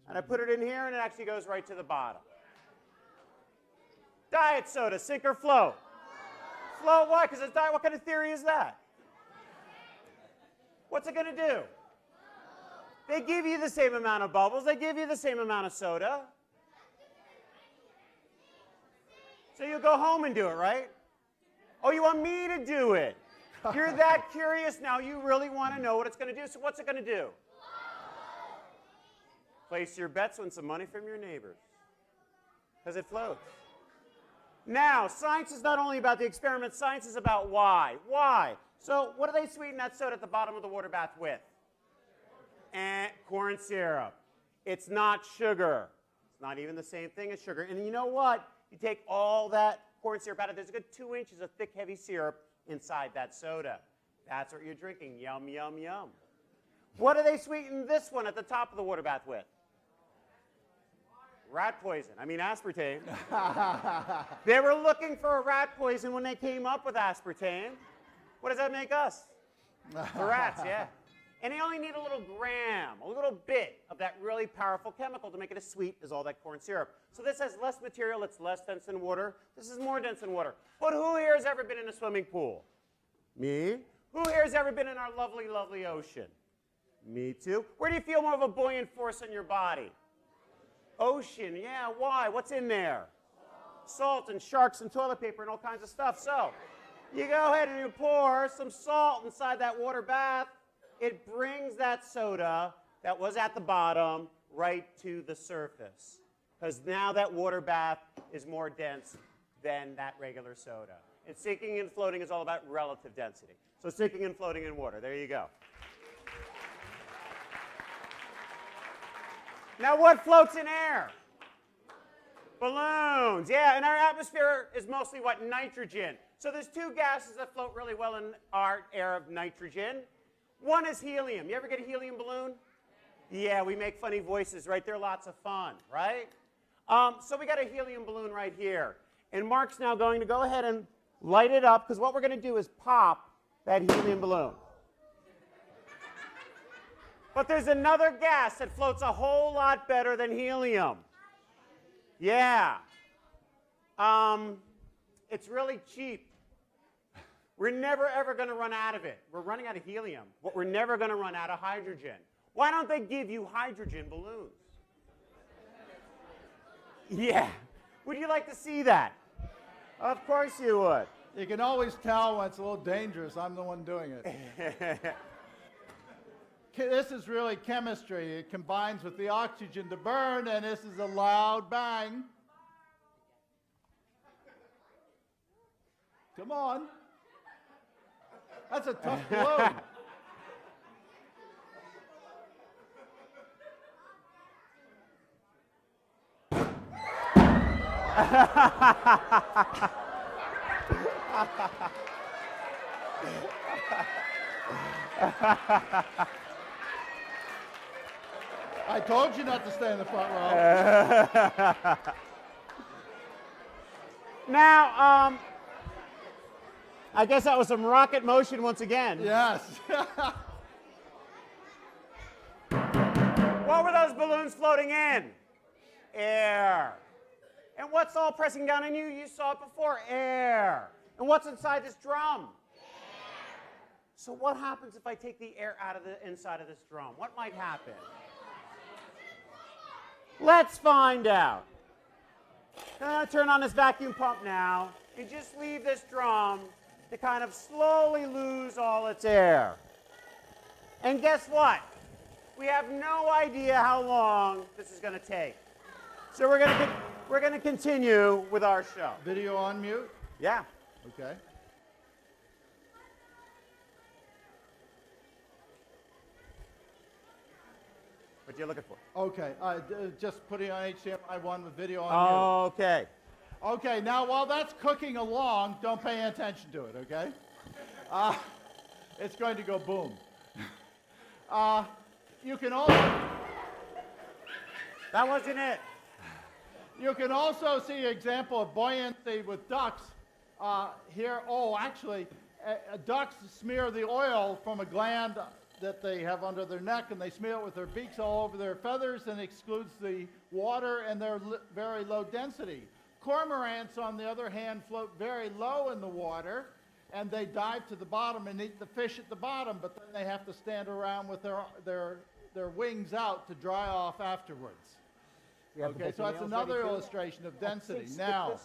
And I put it in here, and it actually goes right to the bottom. Diet soda, sink or float? Float, why? Because it's diet. What kind of theory is that? What's it going to do? They give you the same amount of bubbles. They give you the same amount of soda. So you'll go home and do it, right? Oh, you want me to do it? You're that curious now. You really want to know what it's going to do. So what's it going to do? Place your bets on some money from your neighbors. Because it floats. Now, science is not only about the experiment. Science is about why. Why? So what do they sweeten that soda at the bottom of the water bath with? And corn syrup. It's not sugar. It's not even the same thing as sugar. And you know what? You take all that corn syrup out of it. There's a good 2 inches of thick, heavy syrup inside that soda. That's what you're drinking. Yum, yum, yum. What do they sweeten this one at the top of the water bath with? Rat poison. I mean aspartame. They were looking for a rat poison when they came up with aspartame. What does that make us? The rats, yeah. And they only need a little gram, a little bit of that really powerful chemical to make it as sweet as all that corn syrup. So this has less material, it's less dense than water. This is more dense than water. But who here has ever been in a swimming pool? Me. Who here has ever been in our lovely, lovely ocean? Me too. Where do you feel more of a buoyant force in your body? Ocean, yeah, why? What's in there? salt and sharks and toilet paper and all kinds of stuff. So you go ahead and you pour some salt inside that water bath. It brings that soda that was at the bottom right to the surface, because now that water bath is more dense than that regular soda. And sinking and floating is all about relative density. So sinking and floating in water, there you go. Now what floats in air? Balloons. Yeah, and our atmosphere is mostly what? Nitrogen. So there's two gases that float really well in our air of nitrogen. One is helium. You ever get a helium balloon? Yeah, we make funny voices, right? They're lots of fun, right? So we got a helium balloon right here. And Mark's now going to go ahead and light it up, because what we're going to do is pop that helium balloon. But there's another gas that floats a whole lot better than helium. Yeah. It's really cheap. We're never, ever going to run out of it. We're running out of helium, but we're never going to run out of hydrogen. Why don't they give you hydrogen balloons? Yeah. Would you like to see that? Of course you would. You can always tell when it's a little dangerous. I'm the one doing it. This is really chemistry. It combines with the oxygen to burn, and this is a loud bang. Come on. That's a tough balloon. I told you not to stay in the front row. Now, I guess that was some rocket motion once again. Yes. What were those balloons floating in? Air. And what's all pressing down on you? You saw it before. Air. And what's inside this drum? Air. So what happens if I take the air out of the inside of this drum? What might happen? Let's find out. I'm going to turn on this vacuum pump now and just leave this drum to kind of slowly lose all its air. And guess what? We have no idea how long this is going to take. So we're going to continue with our show. Video on mute? Yeah. Okay. What are you looking for? Okay. Just putting on HDMI 1 with video on mute. Okay. Okay, now while that's cooking along, don't pay attention to it, okay? It's going to go boom. You can also... That wasn't it. You can also see an example of buoyancy with ducks here. Oh, actually, ducks smear the oil from a gland that they have under their neck, and they smear it with their beaks all over their feathers, and excludes the water, and they're very low density. Cormorants, on the other hand, float very low in the water, and they dive to the bottom and eat the fish at the bottom, but then they have to stand around with their wings out to dry off afterwards. Okay, so that's another illustration of density. Now,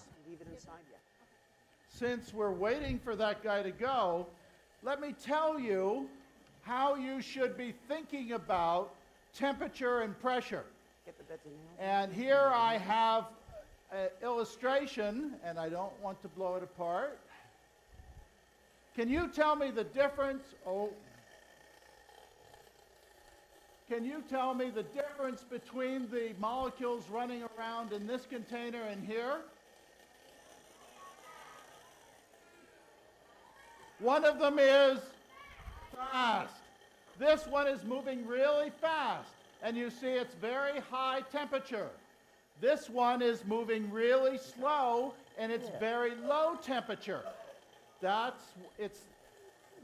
since we're waiting for that guy to go, let me tell you how you should be thinking about temperature and pressure. And here I have an illustration, and I don't want to blow it apart. Can you tell me the difference? Can you tell me the difference between the molecules running around in this container and here? One of them is fast. This one is moving really fast, and you see it's very high temperature. This one is moving really slow, and it's very low temperature.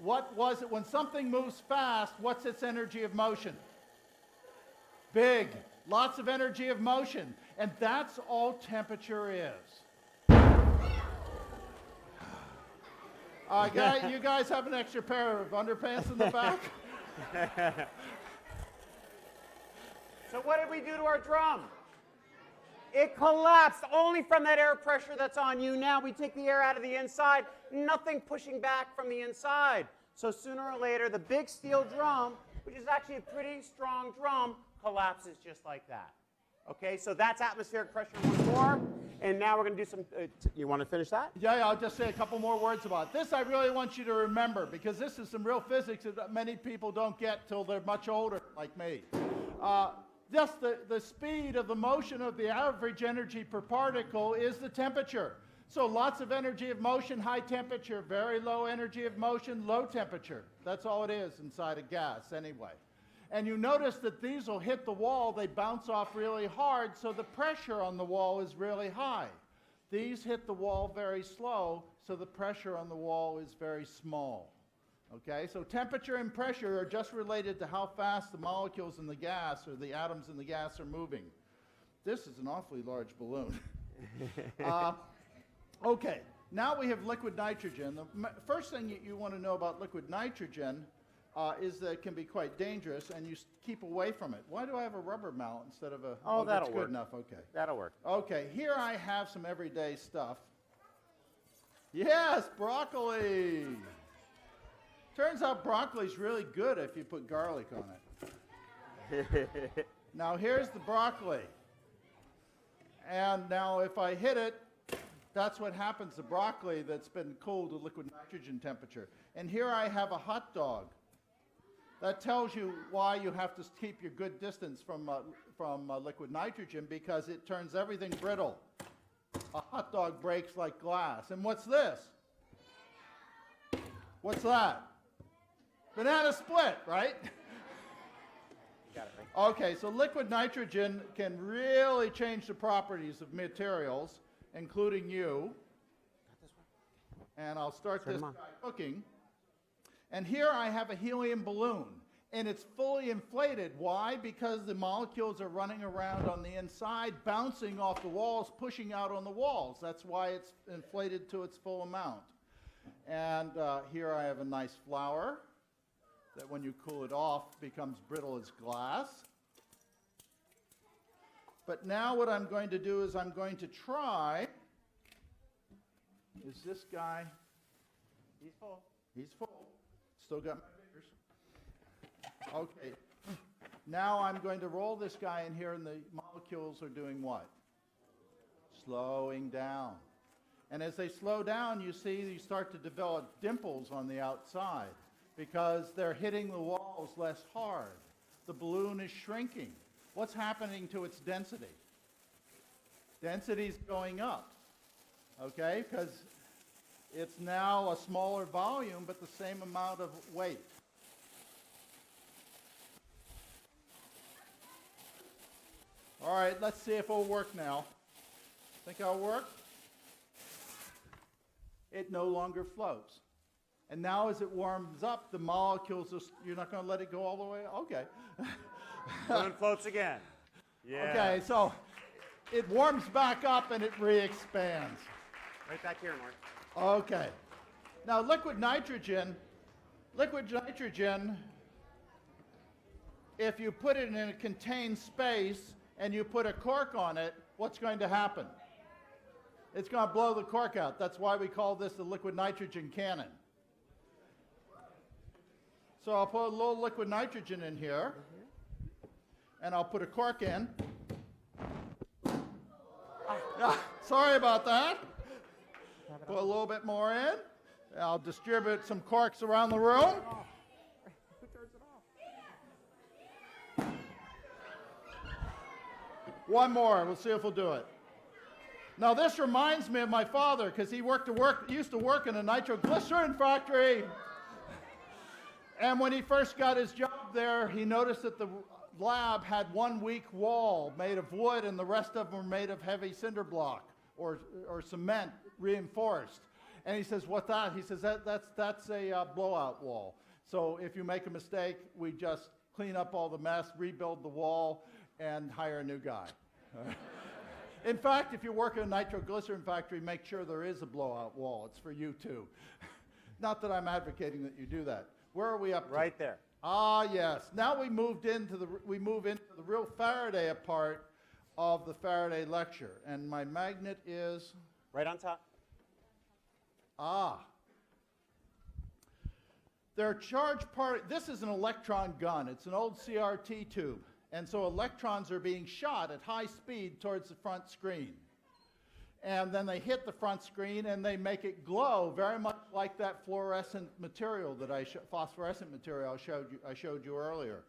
What was it when something moves fast? What's its energy of motion? Big, lots of energy of motion, and that's all temperature is. You guys have an extra pair of underpants in the back? So what did we do to our drum? It collapsed only from that air pressure that's on you now. We take the air out of the inside, nothing pushing back from the inside. So sooner or later, the big steel drum, which is actually a pretty strong drum, collapses just like that. Okay, so that's atmospheric pressure in one form. And now we're going to do some, you want to finish that? Yeah, I'll just say a couple more words about it. This I really want you to remember, because this is some real physics that many people don't get till they're much older, like me. Just the speed of the motion of the average energy per particle is the temperature. So lots of energy of motion, high temperature, very low energy of motion, low temperature. That's all it is inside a gas anyway. And you notice that these will hit the wall, they bounce off really hard, so the pressure on the wall is really high. These hit the wall very slow, so the pressure on the wall is very small. Okay, so temperature and pressure are just related to how fast the molecules in the gas or the atoms in the gas are moving. This is an awfully large balloon. Okay, now we have liquid nitrogen. The first thing you want to know about liquid nitrogen is that it can be quite dangerous, and you keep away from it. Why do I have a rubber mallet instead of a... Oh, that'll that's work. Good enough, okay. That'll work. Okay, here I have some everyday stuff. Yes, broccoli. Turns out broccoli's really good if you put garlic on it. Now here's the broccoli. And now if I hit it, that's what happens to broccoli that's been cooled to liquid nitrogen temperature. And here I have a hot dog. That tells you why you have to keep your good distance from liquid nitrogen, because it turns everything brittle. A hot dog breaks like glass. And what's this? What's that? Banana split, right? Got it, right? Okay, so liquid nitrogen can really change the properties of materials, including you. And I'll start this by cooking. And here I have a helium balloon, and it's fully inflated. Why? Because the molecules are running around on the inside, bouncing off the walls, pushing out on the walls. That's why it's inflated to its full amount. And here I have a nice flour that when you cool it off becomes brittle as glass. But now what I'm going to do is I'm going to try, is this guy, He's full. he's full. Still got my fingers. Okay. Now I'm going to roll this guy in here, and the molecules are doing what? Slowing down. And as they slow down, you see you start to develop dimples on the outside because they're hitting the walls less hard. The balloon is shrinking. What's happening to its density? Density's going up, okay? Because it's now a smaller volume, but the same amount of weight. All right, let's see if it'll work now. Think it'll work? It no longer floats. And now as it warms up, the molecules, you're not going to let it go all the way? Okay. Balloon floats again. Yeah. Okay, so it warms back up and it re-expands. Right back here, Mark. Okay. Now liquid nitrogen, if you put it in a contained space and you put a cork on it, what's going to happen? It's going to blow the cork out. That's why we call this the liquid nitrogen cannon. So I'll put a little liquid nitrogen in here, and I'll put a cork in. Sorry about that. Put a little bit more in. I'll distribute some corks around the room. Who turns it off? One more. We'll see if we'll do it. Now this reminds me of my father, because he used to work in a nitroglycerin factory. And when he first got his job there, he noticed that the lab had one weak wall made of wood, and the rest of them were made of heavy cinder block or cement reinforced. And he says, "What's that?" He says, that's a blowout wall. So if you make a mistake, we just clean up all the mess, rebuild the wall, and hire a new guy. In fact, if you work in a nitroglycerin factory, make sure there is a blowout wall. It's for you too. Not that I'm advocating that you do that. Where are we up to? Right there. Ah, yes. Now we move into the real Faraday part of the Faraday lecture. And my magnet is, Right on top. there are charged particles. This is an electron gun. It's an old CRT tube. And so electrons are being shot at high speed towards the front screen. And then they hit the front screen and they make it glow very much like that fluorescent material that phosphorescent material I showed you earlier.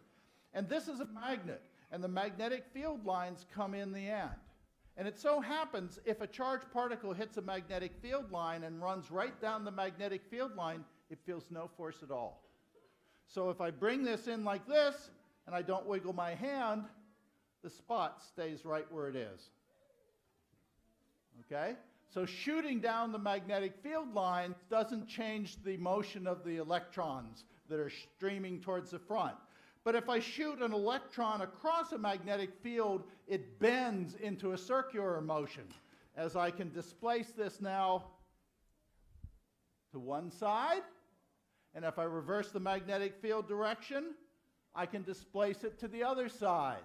And this is a magnet, and the magnetic field lines come in the end. And it so happens if a charged particle hits a magnetic field line and runs right down the magnetic field line, it feels no force at all. So if I bring this in like this and I don't wiggle my hand, the spot stays right where it is. Okay? So shooting down the magnetic field line doesn't change the motion of the electrons that are streaming towards the front. But if I shoot an electron across a magnetic field, it bends into a circular motion, as I can displace this now to one side. And if I reverse the magnetic field direction, I can displace it to the other side.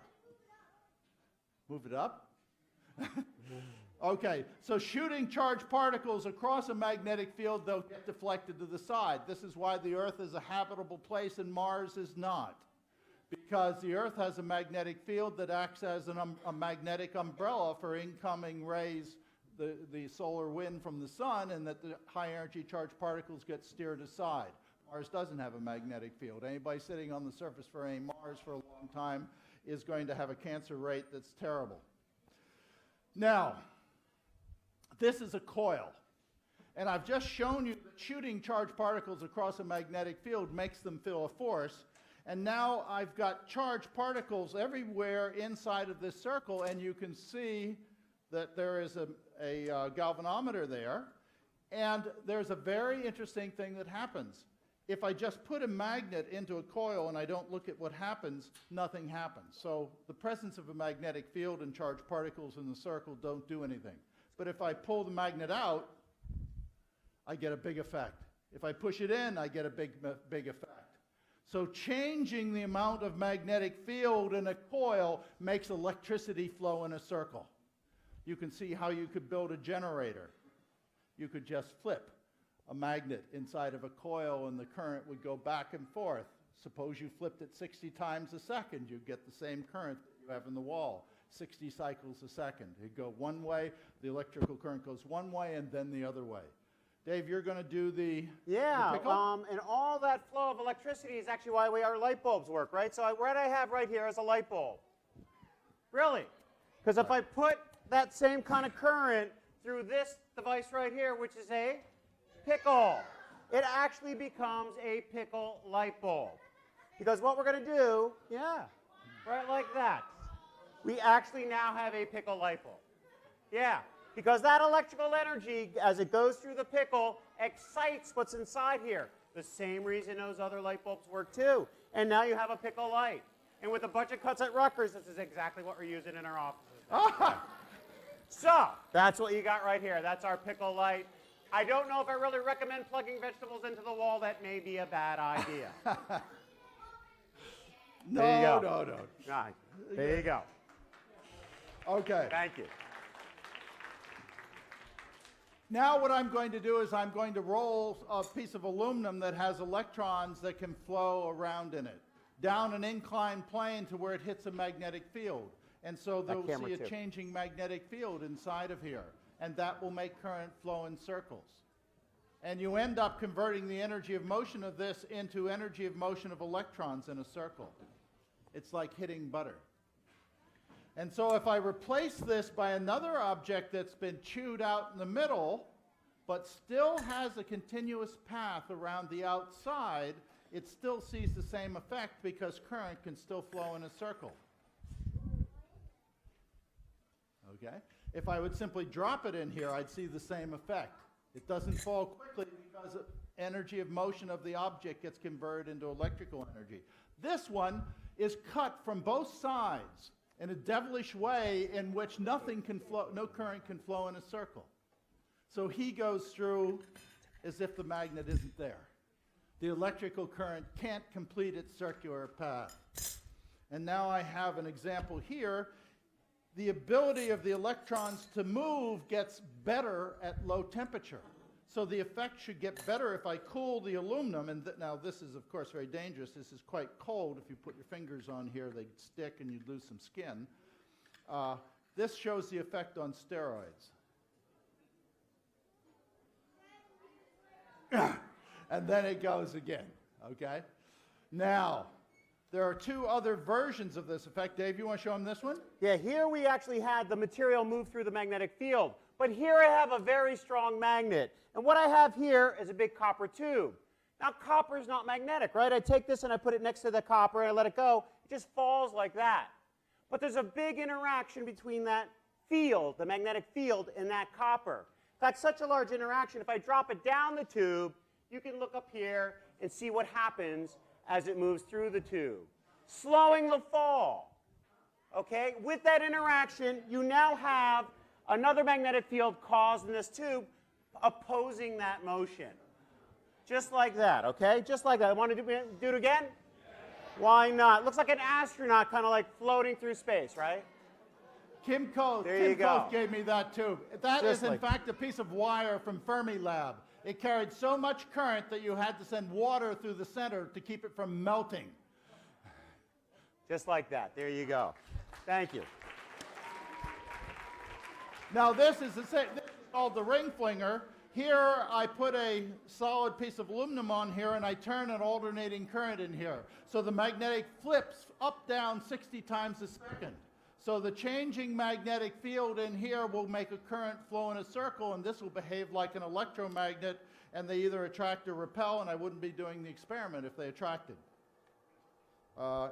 Move it up. Okay, so shooting charged particles across a magnetic field, they'll get deflected to the side. This is why the Earth is a habitable place and Mars is not. Because the Earth has a magnetic field that acts as a magnetic umbrella for incoming rays, the solar wind from the sun, and that the high-energy charged particles get steered aside. Mars doesn't have a magnetic field. Anybody sitting on the surface for any Mars for a long time is going to have a cancer rate that's terrible. Now, this is a coil. And I've just shown you that shooting charged particles across a magnetic field makes them feel a force. And now I've got charged particles everywhere inside of this circle, and you can see that there is a galvanometer there. And there's a very interesting thing that happens. If I just put a magnet into a coil and I don't look at what happens, nothing happens. So the presence of a magnetic field and charged particles in the circle don't do anything. But if I pull the magnet out, I get a big effect. If I push it in, I get a big effect. So changing the amount of magnetic field in a coil makes electricity flow in a circle. You can see how you could build a generator. You could just flip a magnet inside of a coil and the current would go back and forth. Suppose you flipped it 60 times a second, you'd get the same current that you have in the wall. 60 cycles a second. It'd go one way, the electrical current goes one way and then the other way. Dave, you're going to do the pickle? And all that flow of electricity is actually why our light bulbs work, right? So what I have right here is a light bulb. Really? Because if I put that same kind of current through this device right here, which is a pickle, it actually becomes a pickle light bulb. Because what we're going to do, right like that, we actually now have a pickle light bulb. Yeah. Because that electrical energy, as it goes through the pickle, excites what's inside here. The same reason those other light bulbs work too. And now you have a pickle light. And with a bunch of cuts at Rutgers, this is exactly what we're using in our offices. So, that's what you got right here. That's our pickle light. I don't know if I really recommend plugging vegetables into the wall. That may be a bad idea. There you go. No. Right. There you go. Okay. Thank you. Now what I'm going to do is I'm going to roll a piece of aluminum that has electrons that can flow around in it, down an inclined plane to where it hits a magnetic field. And so they'll see a changing magnetic field inside of here. And that will make current flow in circles. And you end up converting the energy of motion of this into energy of motion of electrons in a circle. It's like hitting butter. And so if I replace this by another object that's been chewed out in the middle, but still has a continuous path around the outside, it still sees the same effect because current can still flow in a circle. Okay? If I would simply drop it in here, I'd see the same effect. It doesn't fall quickly because the energy of motion of the object gets converted into electrical energy. This one is cut from both sides in a devilish way in which nothing can flow, no current can flow in a circle. So he goes through as if the magnet isn't there. The electrical current can't complete its circular path. And now I have an example here the ability of the electrons to move gets better at low temperature. So the effect should get better if I cool the aluminum. And now this is, of course, very dangerous. This is quite cold. If you put your fingers on here, they'd stick and you'd lose some skin. This shows the effect on steroids. And then it goes again, okay? Now, there are two other versions of this effect. Dave, you want to show them this one? Yeah, here we actually had the material move through the magnetic field. But here I have a very strong magnet. And what I have here is a big copper tube. Now, copper is not magnetic, right? I take this and I put it next to the copper and I let it go. It just falls like that. But there's a big interaction between that field, the magnetic field, and that copper. In fact, such a large interaction, if I drop it down the tube, you can look up here and see what happens as it moves through the tube, slowing the fall. Okay? With that interaction, you now have another magnetic field caused in this tube opposing that motion. Just like that, okay? Just like that. I want to do it again? Yes. Why not? Looks like an astronaut kind of like floating through space, right? Kim Koth gave me that tube. That is, in fact, a piece of wire from Fermilab. It carried so much current that you had to send water through the center to keep it from melting. Just like that. There you go. Thank you. Now, this is called the ring flinger. Here, I put a solid piece of aluminum on here, and I turn an alternating current in here. So the magnetic flips up, down 60 times a second. So the changing magnetic field in here will make a current flow in a circle, and this will behave like an electromagnet, and they either attract or repel, and I wouldn't be doing the experiment if they attracted.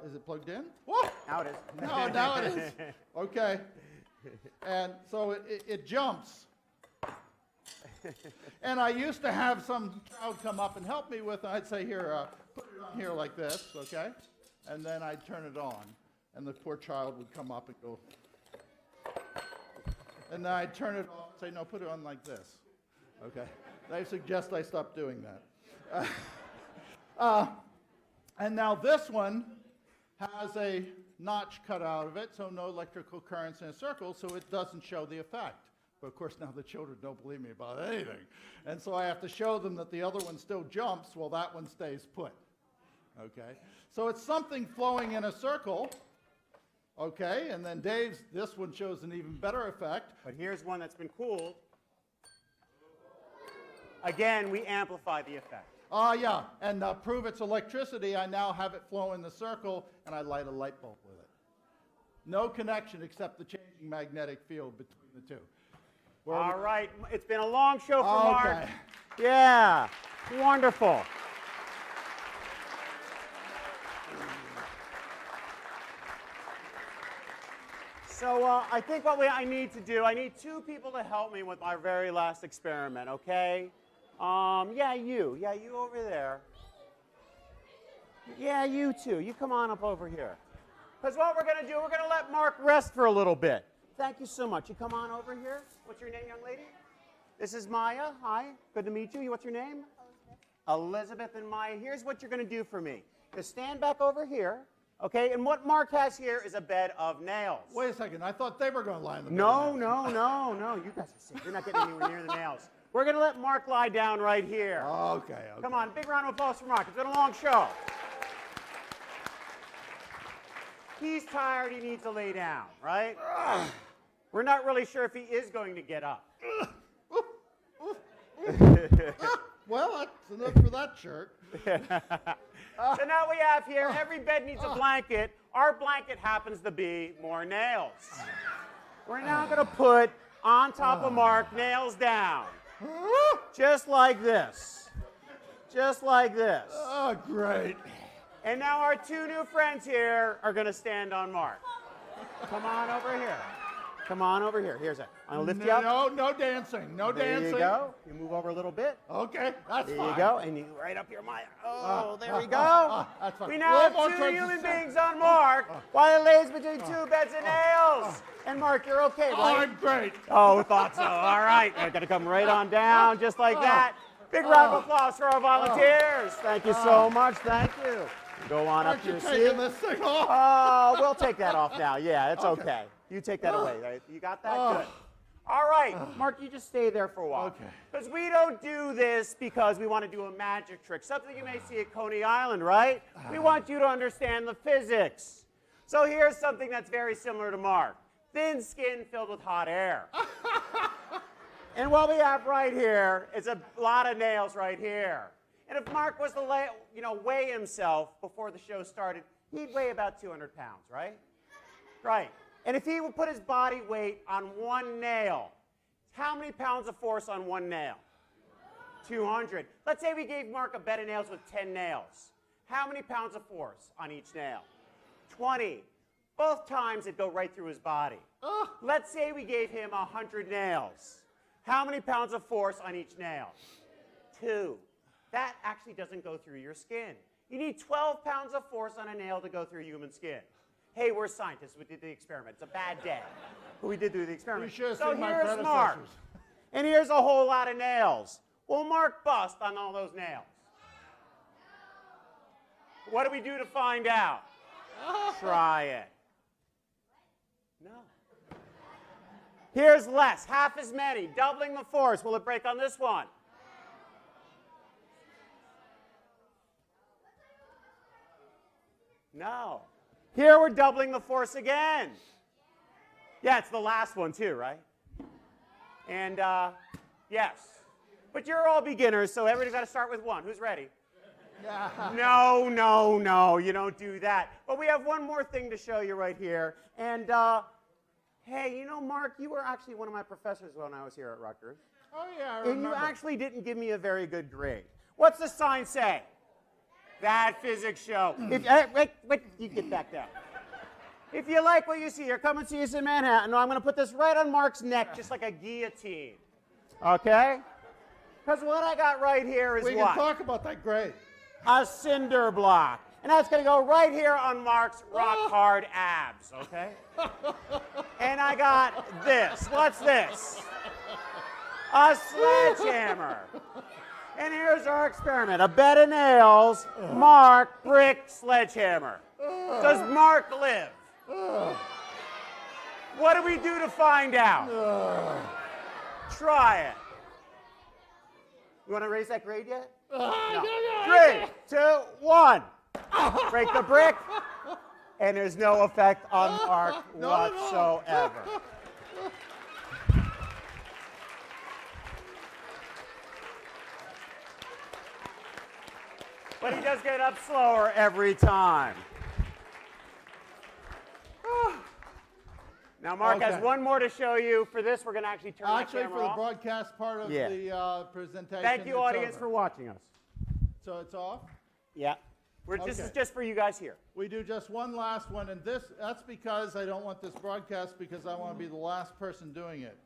Is it plugged in? Whoa! Now it is. No, now it is. Okay. And so it jumps. And I used to have some child come up and help me with it. I'd say, here, put it on here like this, okay? And then I'd turn it on. And the poor child would come up and go. And then I'd turn it off and say, no, put it on like this. Okay? They suggest I stop doing that. And now this one has a notch cut out of it, so no electrical currents in a circle, so it doesn't show the effect. But of course, now the children don't believe me about anything. And so I have to show them that the other one still jumps while that one stays put. Okay? So it's something flowing in a circle. Okay, and then Dave's, this one shows an even better effect. But here's one that's been cooled. Again, we amplify the effect. Yeah, and prove its electricity, I now have it flow in the circle, and I light a light bulb with it. No connection except the changing magnetic field between the two. All right, it's been a long show for Mark. Yeah, wonderful. So I think what I need to do, I need two people to help me with my very last experiment, okay? Yeah, you over there. Yeah, you too. You come on up over here. Because what we're going to do, we're going to let Mark rest for a little bit. Thank you so much. You come on over here. What's your name, young lady? This is Maya. Hi. Good to meet you. What's your name? Elizabeth. Elizabeth and Maya. Here's what you're going to do for me. Just stand back over here. Okay, and what Mark has here is a bed of nails. Wait a second. I thought they were going to lie in the bed. No. You guys are sick. You're not getting anywhere near the nails. We're going to let Mark lie down right here. Okay. Come on, big round of applause for Mark. It's been a long show. He's tired. He needs to lay down, right? We're not really sure if he is going to get up. Well, that's enough for that shirt. So now we have here, every bed needs a blanket. Our blanket happens to be more nails. We're now going to put on top of Mark nails down. Just like this. Just like this. Oh, great. And now our two new friends here are going to stand on Mark. Come on over here. Come on over here. Here's it. I'm going to lift you up. No dancing. No dancing. There you go. You move over a little bit. Okay, that's fine. There you go. And you right up your Maya. Oh, there we go. That's fine. We now have two human beings on Mark while it lays between two beds of nails. And Mark, you're okay, right? Oh, I'm great. Oh, we thought so. All right. We're going to come right on down just like that. Big round of applause for our volunteers. Thank you so much. Thank you. Go on up Aren't to you your taking seat. this thing off? Oh, we'll take that off now. Yeah, it's Okay. okay. You take that away. Right? You got that? Oh. Good. All right, Mark, you just stay there for a while. Okay. Because we don't do this because we want to do a magic trick, something you may see at Coney Island, right? We want you to understand the physics. So here's something that's very similar to Mark. Thin skin filled with hot air. And what we have right here is a lot of nails right here. And if Mark was to weigh himself before the show started, he'd weigh about 200 pounds, right? Right. And if he would put his body weight on one nail, how many pounds of force on one nail? 200. Let's say we gave Mark a bed of nails with 10 nails. How many pounds of force on each nail? 20. Both times it'd go right through his body. Let's say we gave him 100 nails. How many pounds of force on each nail? 2. That actually doesn't go through your skin. You need 12 pounds of force on a nail to go through human skin. Hey, we're scientists. We did the experiment. It's a bad day. But we did do the experiment. You should have So seen my here's predecessors. Mark. And here's a whole lot of nails. Will Mark bust on all those nails? What do we do to find out? Try it. No. Here's less, half as many, doubling the force. Will it break on this one? No. Here we're doubling the force again. Yeah, it's the last one too, right? And yes. But you're all beginners, so everybody's got to start with one. Who's ready? No, no, no, you don't do that. But we have one more thing to show you right here. And hey, you know, Mark, you were actually one of my professors when I was here at Rutgers. Oh, yeah, I remember. And you actually didn't give me a very good grade. What's the sign say? Bad physics show. If, wait, you get back down. If you like what you see here, come and see us in Manhattan. I'm going to put this right on Mark's neck, just like a guillotine. Okay? Because what I got right here is We what? can talk about that grade. A cinder block. And that's going to go right here on Mark's rock-hard abs, okay? And I got this. What's this? A sledgehammer. And here's our experiment. A bed of nails, Mark, brick, sledgehammer. Does Mark live? What do we do to find out? Try it. You want to raise that grade yet? No. 3, 2, 1. Break the brick. And there's no effect on Mark whatsoever. But he does get up slower every time. Now, Mark has one more to show you. For this, we're going to actually turn the Actually, camera for the off. broadcast part of the presentation. Thank you, it's audience, over. for watching us. So it's off? Yeah. This is Okay. just for you guys here. We do just one last one, and that's because I don't want this broadcast because I want to be the last person doing it.